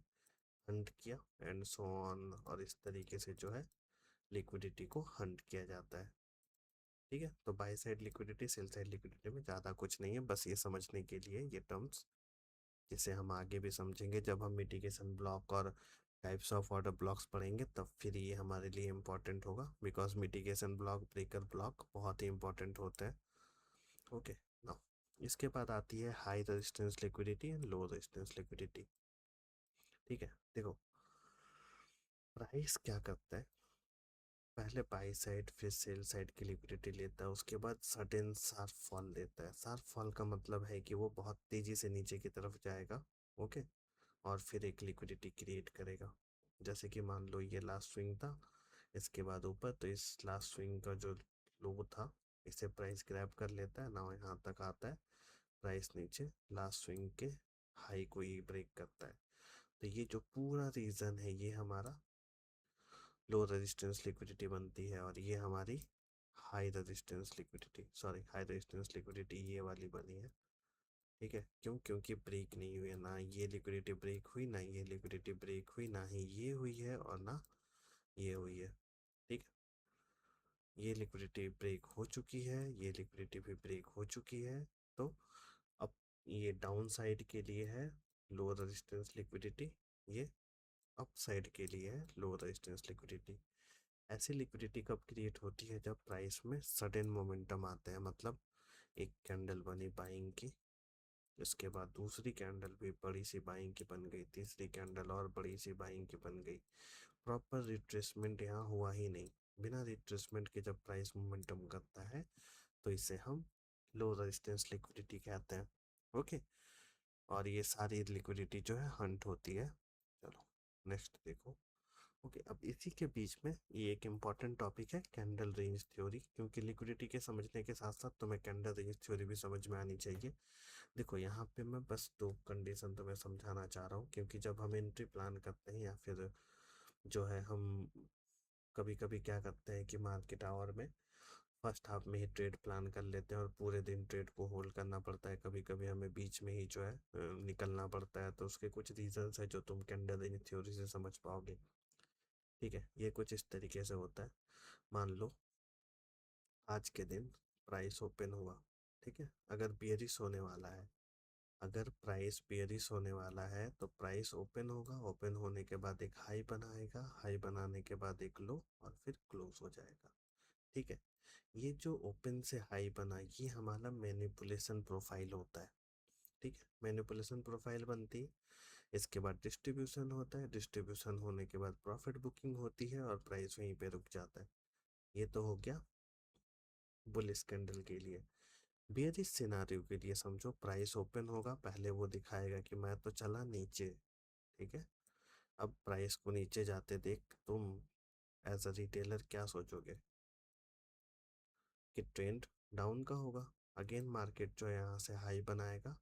हंट किया एंड सो ऑन, और इस तरीके से जो है लिक्विडिटी को हंट किया जाता है। ठीक है, तो by side liquidity, sell side liquidity में ज़्यादा कुछ नहीं है, बस ये समझने के लिए ये टर्म्स, जिसे हम आगे भी समझेंगे जब हम मिटिगेशन ब्लॉक और टाइप्स ऑफ ऑर्डर ब्लॉक्स पढ़ेंगे, तब फिर ये हमारे लिए इम्पोर्टेंट होगा, because mitigation block, breaker block बहुत ही इंपॉर्टेंट होते हैं। ओके, नाउ इसके बाद आती है high resistance liquidity and low resistance liquidity. ठीक है, देखो प्राइस क्या करता है, पहले बाई साइड फिर सेल साइड की लिक्विडिटी लेता है, उसके बाद सडन शार्प फॉल लेता है। शार्प फॉल का मतलब है कि वो बहुत तेजी से नीचे की तरफ जाएगा। ओके, और फिर एक लिक्विडिटी क्रिएट करेगा। जैसे कि मान लो ये लास्ट स्विंग था, इसके बाद ऊपर, तो इस लास्ट स्विंग का जो लो था इसे प्राइस ग्रैब कर लेता है ना, यहाँ तक आता है, प्राइस नीचे लास्ट स्विंग के हाई को ही ब्रेक करता है। तो ये जो पूरा रीजन है ये हमारा लो रेजिस्टेंस लिक्विडिटी बनती है, और ये हमारी high resistance liquidity, sorry high resistance liquidity ये वाली बनी है। ठीक है, क्यों? क्योंकि ब्रेक नहीं हुई है, ना ये लिक्विडिटी ब्रेक हुई, ना ये लिक्विडिटी ब्रेक हुई, ना ही ये हुई है और ना ये हुई है। ठीक है, ये लिक्विडिटी ब्रेक हो चुकी है, ये लिक्विडिटी भी ब्रेक हो चुकी है। तो अब ये डाउन साइड के लिए है लो रेजिस्टेंस लिक्विडिटी, ये अप साइड के लिए है लो रेजिस्टेंस लिक्विडिटी। ऐसी लिक्विडिटी कब क्रिएट होती है? जब प्राइस में सडन मोमेंटम आता है, मतलब एक कैंडल बनी बाइंग की, इसके बाद दूसरी कैंडल भी बड़ी सी बाइंग की बन गई, तीसरी कैंडल और बड़ी सी बाइंग की बन गई, प्रॉपर रिट्रेसमेंट यहाँ हुआ ही नहीं। बिना रिट्रेसमेंट के जब प्राइस मोमेंटम करता है तो इसे हम लो रेजिस्टेंस लिक्विडिटी कहते हैं। ओके, और ये सारी लिक्विडिटी जो है हंट होती है। चलो नेक्स्ट देखो। ओके, अब इसी के बीच में ये एक इम्पॉर्टेंट टॉपिक है कैंडल रेंज थ्योरी, क्योंकि लिक्विडिटी के समझने के साथ साथ तुम्हें कैंडल रेंज थ्योरी भी समझ में आनी चाहिए। देखो यहाँ पे मैं बस दो कंडीशन तुम्हें समझाना चाह रहा हूँ, क्योंकि जब हम एंट्री प्लान करते हैं या फिर जो है हम कभी कभी क्या करते हैं कि मार्केट आवर में फर्स्ट हाफ में ही ट्रेड प्लान कर लेते हैं और पूरे दिन ट्रेड को होल्ड करना पड़ता है, कभी कभी हमें बीच में ही जो है निकलना पड़ता है। तो उसके कुछ रीजंस है जो तुम कैंडल रेंज थ्योरी से समझ पाओगे। ठीक है, ये कुछ इस तरीके से होता है। मान लो आज के दिन प्राइस ओपन हुआ, ठीक है, अगर बियरिश होने वाला है, अगर प्राइस बियरिश होने वाला है तो प्राइस ओपन होगा, ओपन होने के बाद एक हाई बनाएगा, हाई बनाने के बाद एक लो, और फिर क्लोज हो जाएगा। ठीक है, ये जो ओपन से हाई बना ये हमारा मैनिपुलेशन प्रोफाइल होता है। ठीक है, मैनिपुलेशन प्रोफाइल बनती है, इसके बाद डिस्ट्रीब्यूशन होता है, डिस्ट्रीब्यूशन होने के बाद प्रॉफिट बुकिंग होती है और प्राइस वहीं पे रुक जाता है। ये तो हो गया बुलिश कैंडल के लिए। बेयरिश सिनारियो के लिए समझो प्राइस ओपन होगा, पहले वो दिखाएगा कि मैं तो चला नीचे। ठीक है, अब प्राइस को नीचे जाते देख तुम एज अ रिटेलर क्या सोचोगे? कि ट्रेंड डाउन का होगा। अगेन मार्केट जो है यहाँ से हाई बनाएगा,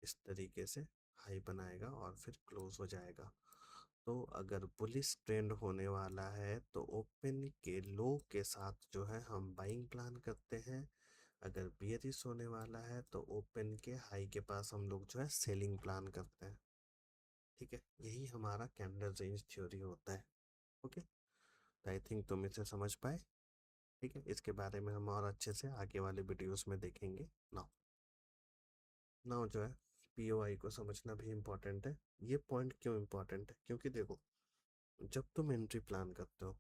इस तरीके से हाई बनाएगा और फिर क्लोज हो जाएगा। तो अगर बुलिश ट्रेंड होने वाला है तो ओपन के लो के साथ जो है हम बाइंग प्लान करते हैं, अगर बियरिश होने वाला है तो ओपन के हाई के पास हम लोग जो है सेलिंग प्लान करते हैं। ठीक है, यही हमारा कैंडल रेंज थ्योरी होता है। ओके, तो आई थिंक तुम इसे समझ पाए। ठीक है, इसके बारे में हम और अच्छे से आगे वाले वीडियोस में देखेंगे। नाउ नाउ जो है पीओआई को समझना भी इम्पोर्टेंट है। ये पॉइंट क्यों इम्पोर्टेंट है? क्योंकि देखो, जब तुम एंट्री प्लान करते हो,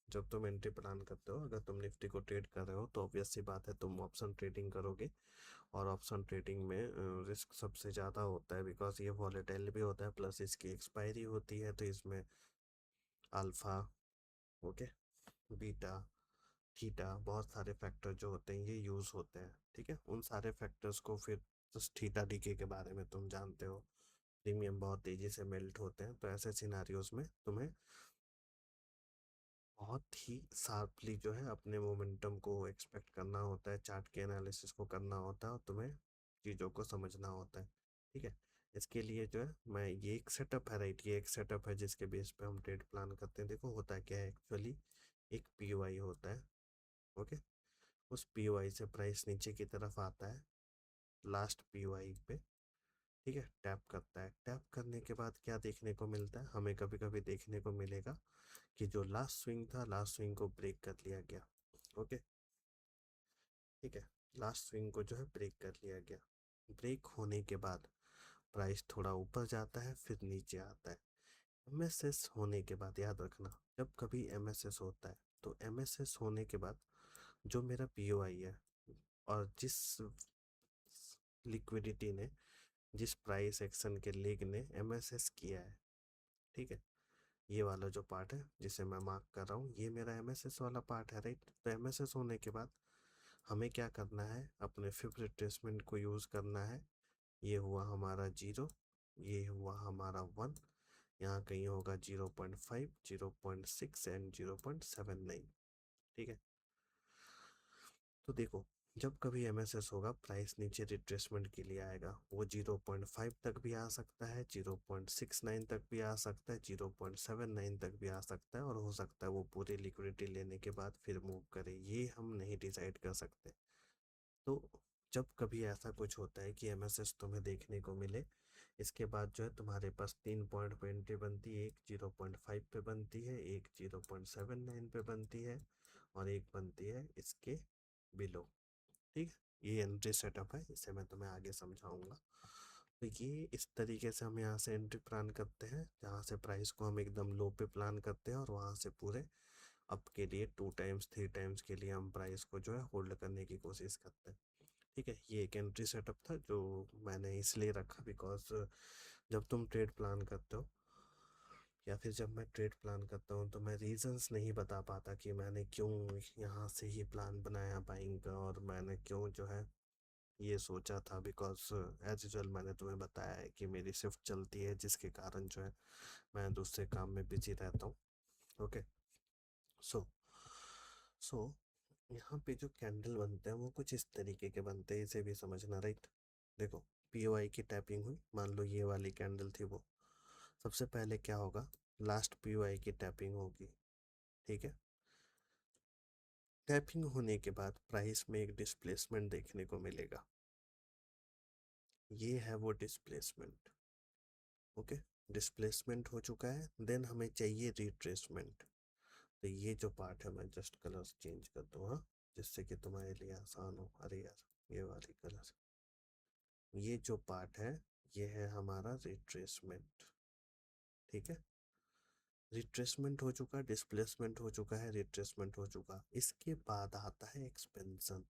जब तुम एंट्री प्लान करते हो, अगर तुम निफ्टी को ट्रेड कर रहे हो तो ऑब्वियस सी बात है तुम ऑप्शन ट्रेडिंग करोगे, और ऑप्शन ट्रेडिंग में रिस्क सबसे ज़्यादा होता है, बिकॉज ये वॉलेटाइल भी होता है, प्लस इसकी एक्सपायरी होती है, तो इसमें अल्फ़ा, ओके, बीटा, थीटा, बहुत सारे फैक्टर जो होते हैं ये यूज़ होते हैं। ठीक है, उन सारे फैक्टर्स को फिर जस्ट थीटा डीके के बारे में तुम जानते हो, प्रीमियम बहुत तेज़ी से मेल्ट होते हैं, तो ऐसे सिनारियोज में तुम्हें बहुत ही शार्पली जो है अपने मोमेंटम को एक्सपेक्ट करना होता है, चार्ट के एनालिसिस को करना होता है और तुम्हें चीज़ों को समझना होता है। ठीक है, इसके लिए जो है मैं ये एक सेटअप है, राइट, ये एक सेटअप है जिसके बेस पे हम ट्रेड प्लान करते हैं। देखो होता है क्या है एक्चुअली, एक पीओआई होता है। ओके, उस पीओआई से प्राइस नीचे की तरफ आता है लास्ट पीओआई पे। ठीक है, टैप करता है, टैप करने के बाद क्या देखने को मिलता है? हमें कभी कभी देखने को मिलेगा कि जो लास्ट स्विंग था, लास्ट स्विंग को ब्रेक कर लिया गया। ओके, ठीक है, लास्ट स्विंग को जो है ब्रेक कर लिया गया। ब्रेक होने के बाद प्राइस थोड़ा ऊपर जाता है, फिर नीचे आता है। एमएसएस होने के बाद याद रखना, जब कभी एमएसएस होता है तो एमएसएस होने के बाद जो मेरा पीओआई है और जिस लिक्विडिटी ने, जिस प्राइस एक्शन के लेग ने एमएसएस किया है, ठीक है, ये वाला जो पार्ट है जिसे मैं मार्क कर रहा हूँ ये मेरा एमएसएस वाला पार्ट है, राइट। तो एमएसएस होने के बाद हमें क्या करना है? अपने फिफ्थ रिट्रेसमेंट को यूज़ करना है। ये हुआ हमारा 0, ये हुआ हमारा 1, यहाँ कहीं होगा 0.5, 0.6 एंड 0.79। ठीक है, तो देखो जब कभी एमएसएस होगा प्राइस नीचे रिट्रेसमेंट के लिए आएगा, वो 0.5 तक भी आ सकता है, 0.69 तक भी आ सकता है, 0.79 तक भी आ सकता है, और हो सकता है वो पूरी लिक्विडिटी लेने के बाद फिर मूव करे, ये हम नहीं डिसाइड कर सकते। तो जब कभी ऐसा कुछ होता है कि एमएसएस तुम्हें देखने को मिले, इसके बाद जो है तुम्हारे पास 3 पॉइंट पे एंट्री बनती है, एक 0.5 पे बनती है, एक 0.79 पे बनती है, और एक बनती है इसके बिलो। ठीक है, ये एंट्री सेटअप है, इसे मैं तुम्हें आगे समझाऊंगा। तो ये इस तरीके से हम यहाँ से एंट्री प्लान करते हैं, जहाँ से प्राइस को हम एकदम लो पे प्लान करते हैं, और वहाँ से पूरे अप के लिए 2 टाइम्स 3 टाइम्स के लिए हम प्राइस को जो है होल्ड करने की कोशिश करते हैं। ठीक है, ये एक एंट्री सेटअप था जो मैंने इसलिए रखा बिकॉज जब तुम ट्रेड प्लान करते हो, या फिर जब मैं ट्रेड प्लान करता हूँ, तो मैं रीजंस नहीं बता पाता कि मैंने क्यों यहाँ से ही प्लान बनाया बाइंग का, और मैंने क्यों जो है ये सोचा था, बिकॉज एज यूजल मैंने तुम्हें बताया है कि मेरी शिफ्ट चलती है, जिसके कारण जो है मैं दूसरे काम में बिजी रहता हूँ। ओके, सो सो यहाँ पे जो कैंडल बनते हैं वो कुछ इस तरीके के बनते हैं, इसे भी समझना, राइट। देखो, पीओआई की टैपिंग हुई, मान लो ये वाली कैंडल थी, वो सबसे पहले क्या होगा, लास्ट पीओआई की टैपिंग होगी। ठीक है, टैपिंग होने के बाद प्राइस में एक डिस्प्लेसमेंट देखने को मिलेगा, ये है वो डिस्प्लेसमेंट। ओके, डिस्प्लेसमेंट हो चुका है, देन हमें चाहिए रिट्रेसमेंट। तो ये जो पार्ट है, मैं जस्ट कलर्स चेंज कर दूँ, हाँ, जिससे कि तुम्हारे लिए आसान हो। अरे यार, ये वाली कलर, ये जो पार्ट है ये है हमारा रिट्रेसमेंट। ठीक है, रिट्रेसमेंट हो चुका, डिस्प्लेसमेंट हो चुका है, रिट्रेसमेंट हो चुका, इसके बाद आता है एक्सपेंशन,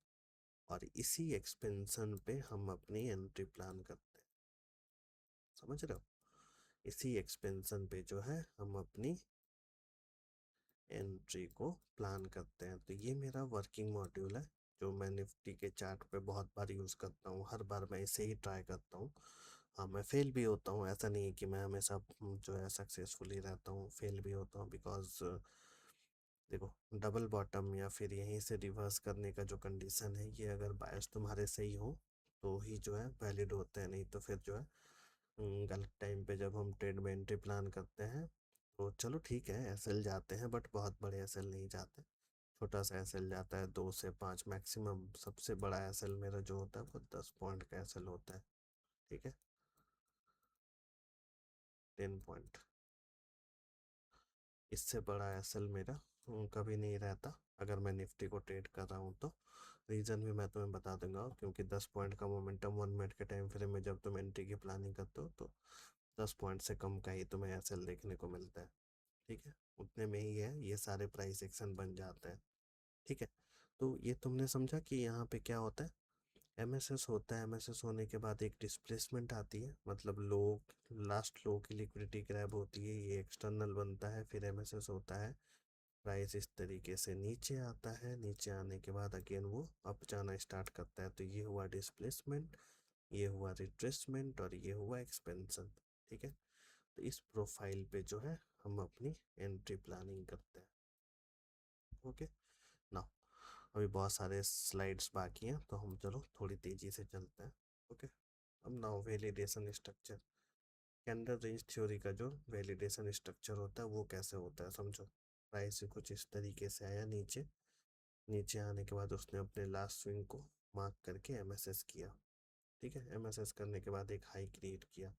और इसी एक्सपेंशन पे हम अपनी एंट्री प्लान करते हैं। समझ रहे हो, इसी एक्सपेंशन पे जो है हम अपनी एंट्री को प्लान करते हैं। तो ये मेरा वर्किंग मॉड्यूल है, जो मैं निफ्टी के चार्ट पे बहुत बार यूज़ करता हूँ, हर बार मैं इसे ही ट्राई करता हूँ। हाँ, मैं फेल भी होता हूँ, ऐसा नहीं है कि मैं हमेशा जो है सक्सेसफुली रहता हूँ, फेल भी होता हूँ, बिकॉज देखो, डबल बॉटम या फिर यहीं से रिवर्स करने का जो कंडीशन है, ये अगर बायस तुम्हारे सही हो तो ही जो है वैलिड होते हैं, नहीं तो फिर जो है गलत टाइम पे जब हम ट्रेड में एंट्री प्लान करते हैं, तो चलो ठीक है एसएल जाते हैं, बट बहुत बड़े एसएल नहीं जाते, छोटा सा एसएल जाता है, 2 से 5 मैक्सिमम। सबसे बड़ा एसएल मेरा जो होता है वो 10 पॉइंट का एसएल होता है। ठीक है, 10 पॉइंट, इससे बड़ा एसएल मेरा कभी नहीं रहता अगर मैं निफ्टी को ट्रेड कर रहा हूँ तो। रीज़न भी मैं तुम्हें बता दूंगा, क्योंकि 10 पॉइंट का मोमेंटम 1 मिनट के टाइम फ्रेम में जब तुम एंट्री की प्लानिंग करते हो, तो 10 पॉइंट से कम का ही तुम्हें एसएल देखने को मिलता है। ठीक है, उतने में ही है, ये सारे प्राइस एक्शन बन जाते हैं। ठीक है, तो ये तुमने समझा कि यहाँ पे क्या होता है, एमएसएस होता है, एमएसएस होने के बाद एक डिस्प्लेसमेंट आती है, मतलब लो, लास्ट लो की लिक्विडिटी ग्रैब होती है, ये एक्सटर्नल बनता है, फिर एमएसएस होता है, प्राइस इस तरीके से नीचे आता है, नीचे आने के बाद अगेन वो अप जाना स्टार्ट करता है। तो ये हुआ डिस्प्लेसमेंट, ये हुआ रिट्रेसमेंट, और ये हुआ एक्सपेंशन। ठीक है, तो इस प्रोफाइल पे जो है हम अपनी एंट्री प्लानिंग करते हैं। ओके, ना अभी बहुत सारे स्लाइड्स बाकी हैं, तो हम चलो थोड़ी तेजी से चलते हैं। ओके, अब now validation structure, candle range theory का जो वैलिडेशन स्ट्रक्चर होता है वो कैसे होता है समझो। प्राइस कुछ इस तरीके से आया नीचे, नीचे आने के बाद उसने अपने लास्ट स्विंग को मार्क करके एमएसएस किया। ठीक है, एमएसएस करने के बाद एक हाई क्रिएट किया,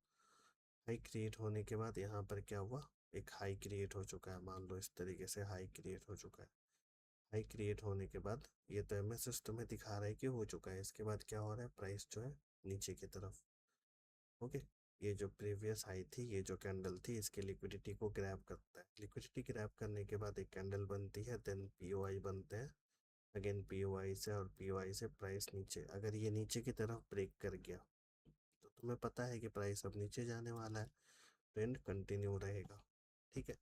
हाई क्रिएट होने के बाद यहाँ पर क्या हुआ, एक हाई क्रिएट हो चुका है, मान लो इस तरीके से हाई क्रिएट हो चुका है। हाई क्रिएट होने के बाद ये तो एमएसएस तुम्हें दिखा रहा है कि हो चुका है, इसके बाद क्या हो रहा है, प्राइस जो है नीचे की तरफ। ओके, ये जो प्रीवियस हाई थी, ये जो कैंडल थी, इसके लिक्विडिटी को ग्रैब करता है, लिक्विडिटी ग्रैब करने के बाद एक कैंडल बनती है, देन पीओआई बनते हैं, अगेन पीओआई से, और पीओआई से प्राइस नीचे, अगर ये नीचे की तरफ ब्रेक कर गया तो तुम्हें पता है कि प्राइस अब नीचे जाने वाला है, ट्रेंड कंटिन्यू रहेगा। ठीक है,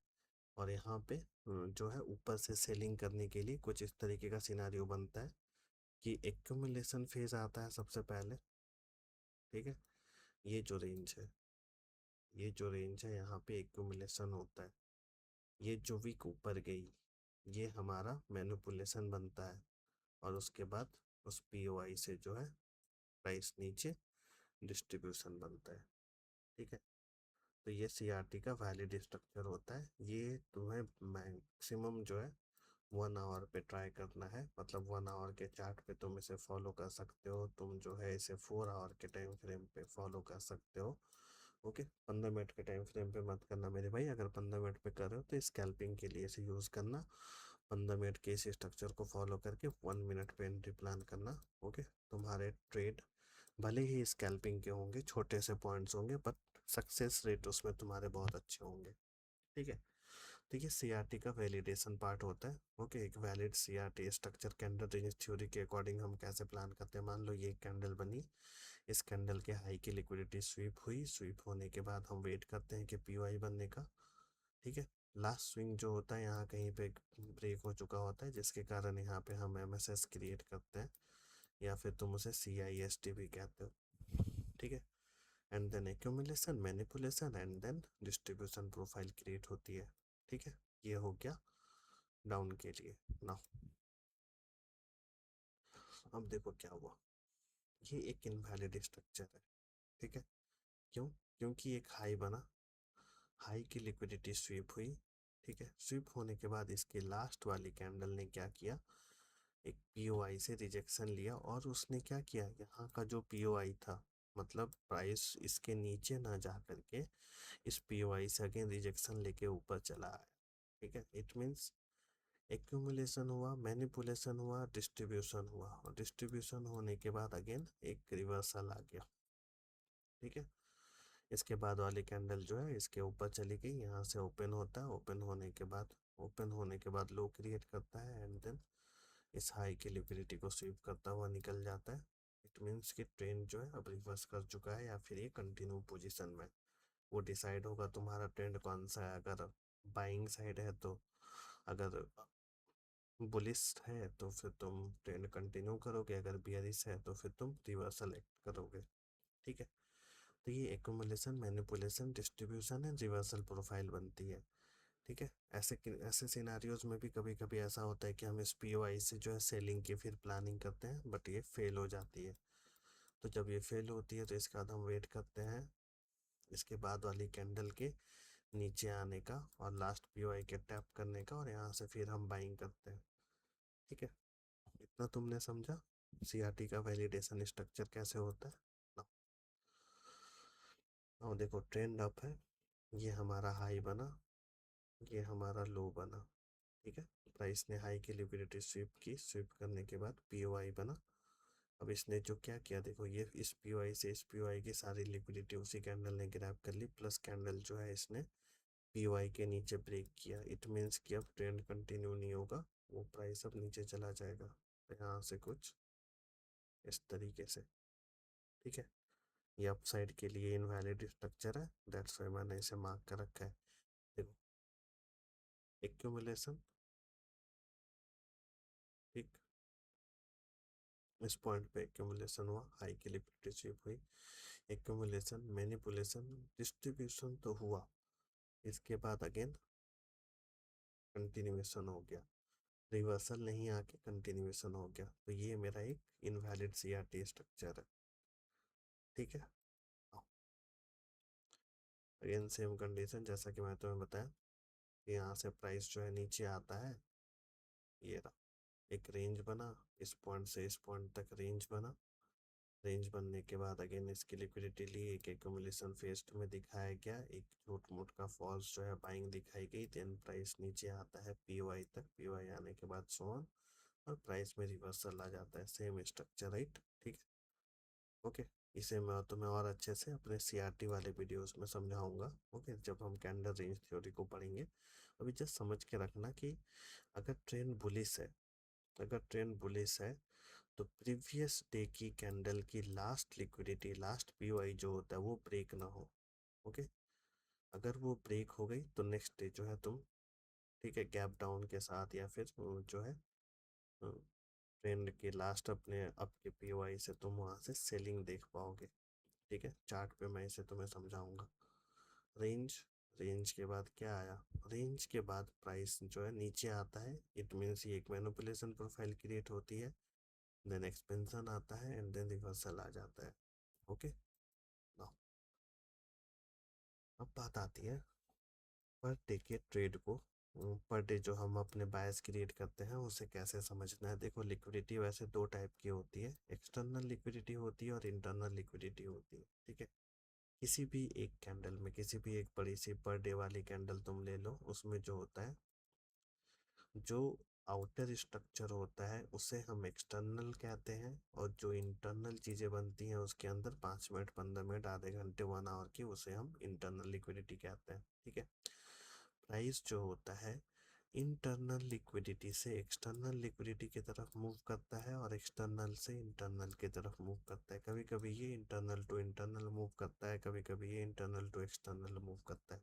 और यहाँ पे जो है ऊपर से सेलिंग करने के लिए कुछ इस तरीके का सिनारियो बनता है कि एक्यूमुलेशन फेज आता है सबसे पहले। ठीक है, ये जो रेंज है, ये जो रेंज है यहाँ पे एक्यूमुलेशन होता है। ये जो वीक ऊपर गई ये हमारा मैनिपुलेशन बनता है, और उसके बाद उस पीओआई से जो है प्राइस नीचे डिस्ट्रीब्यूशन बनता है। ठीक है, तो ये सीआरटी का वैलिड स्ट्रक्चर होता है। ये तुम्हें मैक्सिमम जो है 1 आवर पे ट्राई करना है, मतलब 1 आवर के चार्ट पे तुम इसे फॉलो कर सकते हो, तुम जो है इसे 4 आवर के टाइम फ्रेम पे फॉलो कर सकते हो। ओके, 15 मिनट के टाइम फ्रेम पे मत करना मेरे भाई। अगर 15 मिनट पे कर रहे हो तो स्कैल्पिंग के लिए इसे यूज़ करना। 15 मिनट के इस स्ट्रक्चर को फॉलो करके 1 मिनट पे एंट्री प्लान करना। ओके, तुम्हारे ट्रेड भले ही स्कैल्पिंग के होंगे, छोटे से पॉइंट्स होंगे, बट सक्सेस रेट उसमें तुम्हारे बहुत अच्छे होंगे। ठीक है, तो ये सीआरटी का वैलिडेशन पार्ट होता है। ओके, एक valid CRT structure candle range theory के अकॉर्डिंग हम कैसे प्लान करते हैं। मान लो ये कैंडल बनी, इस कैंडल के हाई की लिक्विडिटी स्वीप हुई, स्वीप होने के बाद हम वेट करते हैं कि पीओआई बनने का। ठीक है, लास्ट स्विंग जो होता है यहाँ कहीं पे ब्रेक हो चुका होता है, जिसके कारण यहाँ पे हम एमएसएस क्रिएट करते हैं, या फिर तुम उसे सीआईएसटी भी कहते हो। ठीक है, and then accumulation, manipulation and then distribution profile create होती है। ठीक है, ये हो गया डाउन के लिए। नाउ अब देखो क्या हुआ, ये एक इनवैलिड स्ट्रक्चर है। ठीक है, क्यों? क्योंकि एक हाई बना, हाई की लिक्विडिटी स्वीप हुई। ठीक है, स्वीप होने के बाद इसके लास्ट वाली कैंडल ने क्या किया, एक पीओआई से रिजेक्शन लिया, और उसने क्या किया, यहाँ का जो पीओआई था, मतलब प्राइस इसके नीचे ना जा करके इस पीओआई से अगेन रिजेक्शन लेके ऊपर चला आया। ठीक है, इट मीन्स एक्यूमुलेशन हुआ, मैनिपुलेशन हुआ, डिस्ट्रीब्यूशन हुआ, और डिस्ट्रीब्यूशन होने के बाद अगेन एक रिवर्सल आ गया। ठीक है, इसके बाद वाली कैंडल जो है इसके ऊपर चली गई, यहाँ से ओपन होता है, ओपन होने के बाद लो क्रिएट करता है, एंड देन इस हाई की लिक्विडिटी को स्वीप करता हुआ निकल जाता है। इट मीन्स कि ट्रेंड जो है अब रिवर्स कर चुका है, या फिर ये कंटिन्यू पोजीशन में। वो डिसाइड होगा तुम्हारा ट्रेंड कौन सा है। अगर बाइंग साइड है तो, अगर बुलिश है तो फिर तुम ट्रेंड कंटिन्यू करोगे, अगर बियरिश है तो फिर तुम रिवर्सल एक्ट करोगे। ठीक है, तो ये accumulation, manipulation, distribution and reversal profile बनती है। ठीक है, ऐसे सिनारियोज में भी कभी कभी ऐसा होता है कि हम इस पीओआई से जो है सेलिंग की फिर प्लानिंग करते हैं, बट ये फेल हो जाती है। तो जब ये फेल होती है तो इसके बाद हम वेट करते हैं इसके बाद वाली कैंडल के नीचे आने का, और लास्ट पीओआई के टैप करने का, और यहाँ से फिर हम बाइंग करते हैं। ठीक है, इतना तुमने समझा सीआरटी का वैलिडेशन स्ट्रक्चर कैसे होता है ना। और देखो ट्रेंड अप है, ये हमारा हाई बना, ये हमारा लो बना। ठीक है, प्राइस ने हाई की लिक्विडिटी स्वीप की, स्वीप करने के बाद पीओआई बना। अब इसने जो क्या किया, देखो ये इस पीओआई से इस पीओआई की सारी लिक्विडिटी उसी कैंडल ने ग्रैब कर ली, प्लस कैंडल जो है इसने पीओआई के नीचे ब्रेक किया। इट मीन्स कि अब ट्रेंड कंटिन्यू नहीं होगा, वो प्राइस अब नीचे चला जाएगा यहाँ से कुछ इस तरीके से। ठीक है, ये अपसाइड के लिए इनवैलिड स्ट्रक्चर है, दैट्स वाई मैंने इसे मार्क कर रखा है। देखो एक्यूमुलेशन, ठीक, इस पॉइंट पे एक्यूमुलेशन हुआ, हाई की लिक्विडिटी स्वीप हुई, एक्यूमुलेशन, मैनिपुलेशन, डिस्ट्रीब्यूशन तो हुआ, इसके बाद अगेन कंटिन्यूएशन हो गया, रिवर्सल नहीं आके कंटिन्यूएशन हो गया। तो ये मेरा एक इनवैलिड सीआरटी स्ट्रक्चर है। ठीक है, अगेन सेम कंडीशन जैसा कि मैं तुम्हें बताया कि यहाँ से प्राइस जो है नीचे आता है, ये रहा, एक रेंज बना, इस पॉइंट से इस पॉइंट तक रेंज बना, रेंज बनने के बाद अगेन इसकी लिक्विडिटी ली, एक एक्यूमुलेशन फेज में दिखाया गया, एक छोट मोट का फॉल्स जो है बाइंग दिखाई गई, देन प्राइस नीचे आता है पीओआई तक, पीओआई आने के बाद सो ऑन, और प्राइस में रिवर्सल आ जाता है, सेम स्ट्रक्चर, राइट। ठीक है, ओके, इसे मैं तुम्हें और अच्छे से अपने सीआरटी वाले वीडियोस में समझाऊंगा। ओके, जब हम कैंडल रेंज थ्योरी को पढ़ेंगे। अभी जस्ट समझ के रखना कि अगर ट्रेंड बुलिश है, अगर ट्रेंड बुलिश है तो प्रीवियस डे की कैंडल की लास्ट लिक्विडिटी, लास्ट पीओआई जो होता है वो ब्रेक ना हो। ओके, अगर वो ब्रेक हो गई तो नेक्स्ट डे जो है तुम, ठीक है, गैप डाउन के साथ, या फिर जो है ट्रेंड के लास्ट अपने अप के पीओआई से तुम वहाँ से सेलिंग देख पाओगे। ठीक है, चार्ट पे मैं इसे तुम्हें समझाऊंगा। रेंज, रेंज के बाद क्या आया, रेंज के बाद प्राइस जो है नीचे आता है, इट मीन्स ये एक मैनिपुलेशन प्रोफाइल क्रिएट होती है, देन एक्सपेंशन आता है एंड देन रिवर्सल आ जाता है। ओके, नाउ अब बात आती है पर डे के ट्रेड को, पर डे जो हम अपने बायस क्रिएट करते हैं उसे कैसे समझना है। देखो लिक्विडिटी वैसे दो टाइप की होती है, एक्सटर्नल लिक्विडिटी होती है और इंटरनल लिक्विडिटी होती है, ठीक है। किसी भी एक कैंडल में, किसी भी एक बड़ी सी पर डे वाली कैंडल तुम ले लो, उसमें जो होता है, जो आउटर स्ट्रक्चर होता है उसे हम एक्सटर्नल कहते हैं, और जो इंटरनल चीज़ें बनती हैं उसके अंदर 5 मिनट 15 मिनट आधे घंटे 1 आवर की, उसे हम इंटरनल लिक्विडिटी कहते हैं, ठीक है। प्राइस जो होता है इंटरनल लिक्विडिटी से एक्सटर्नल लिक्विडिटी की तरफ मूव करता है और एक्सटर्नल से इंटरनल की तरफ मूव करता है। कभी कभी ये इंटरनल टू इंटरनल मूव करता है, कभी कभी ये इंटरनल टू एक्सटर्नल मूव करता है,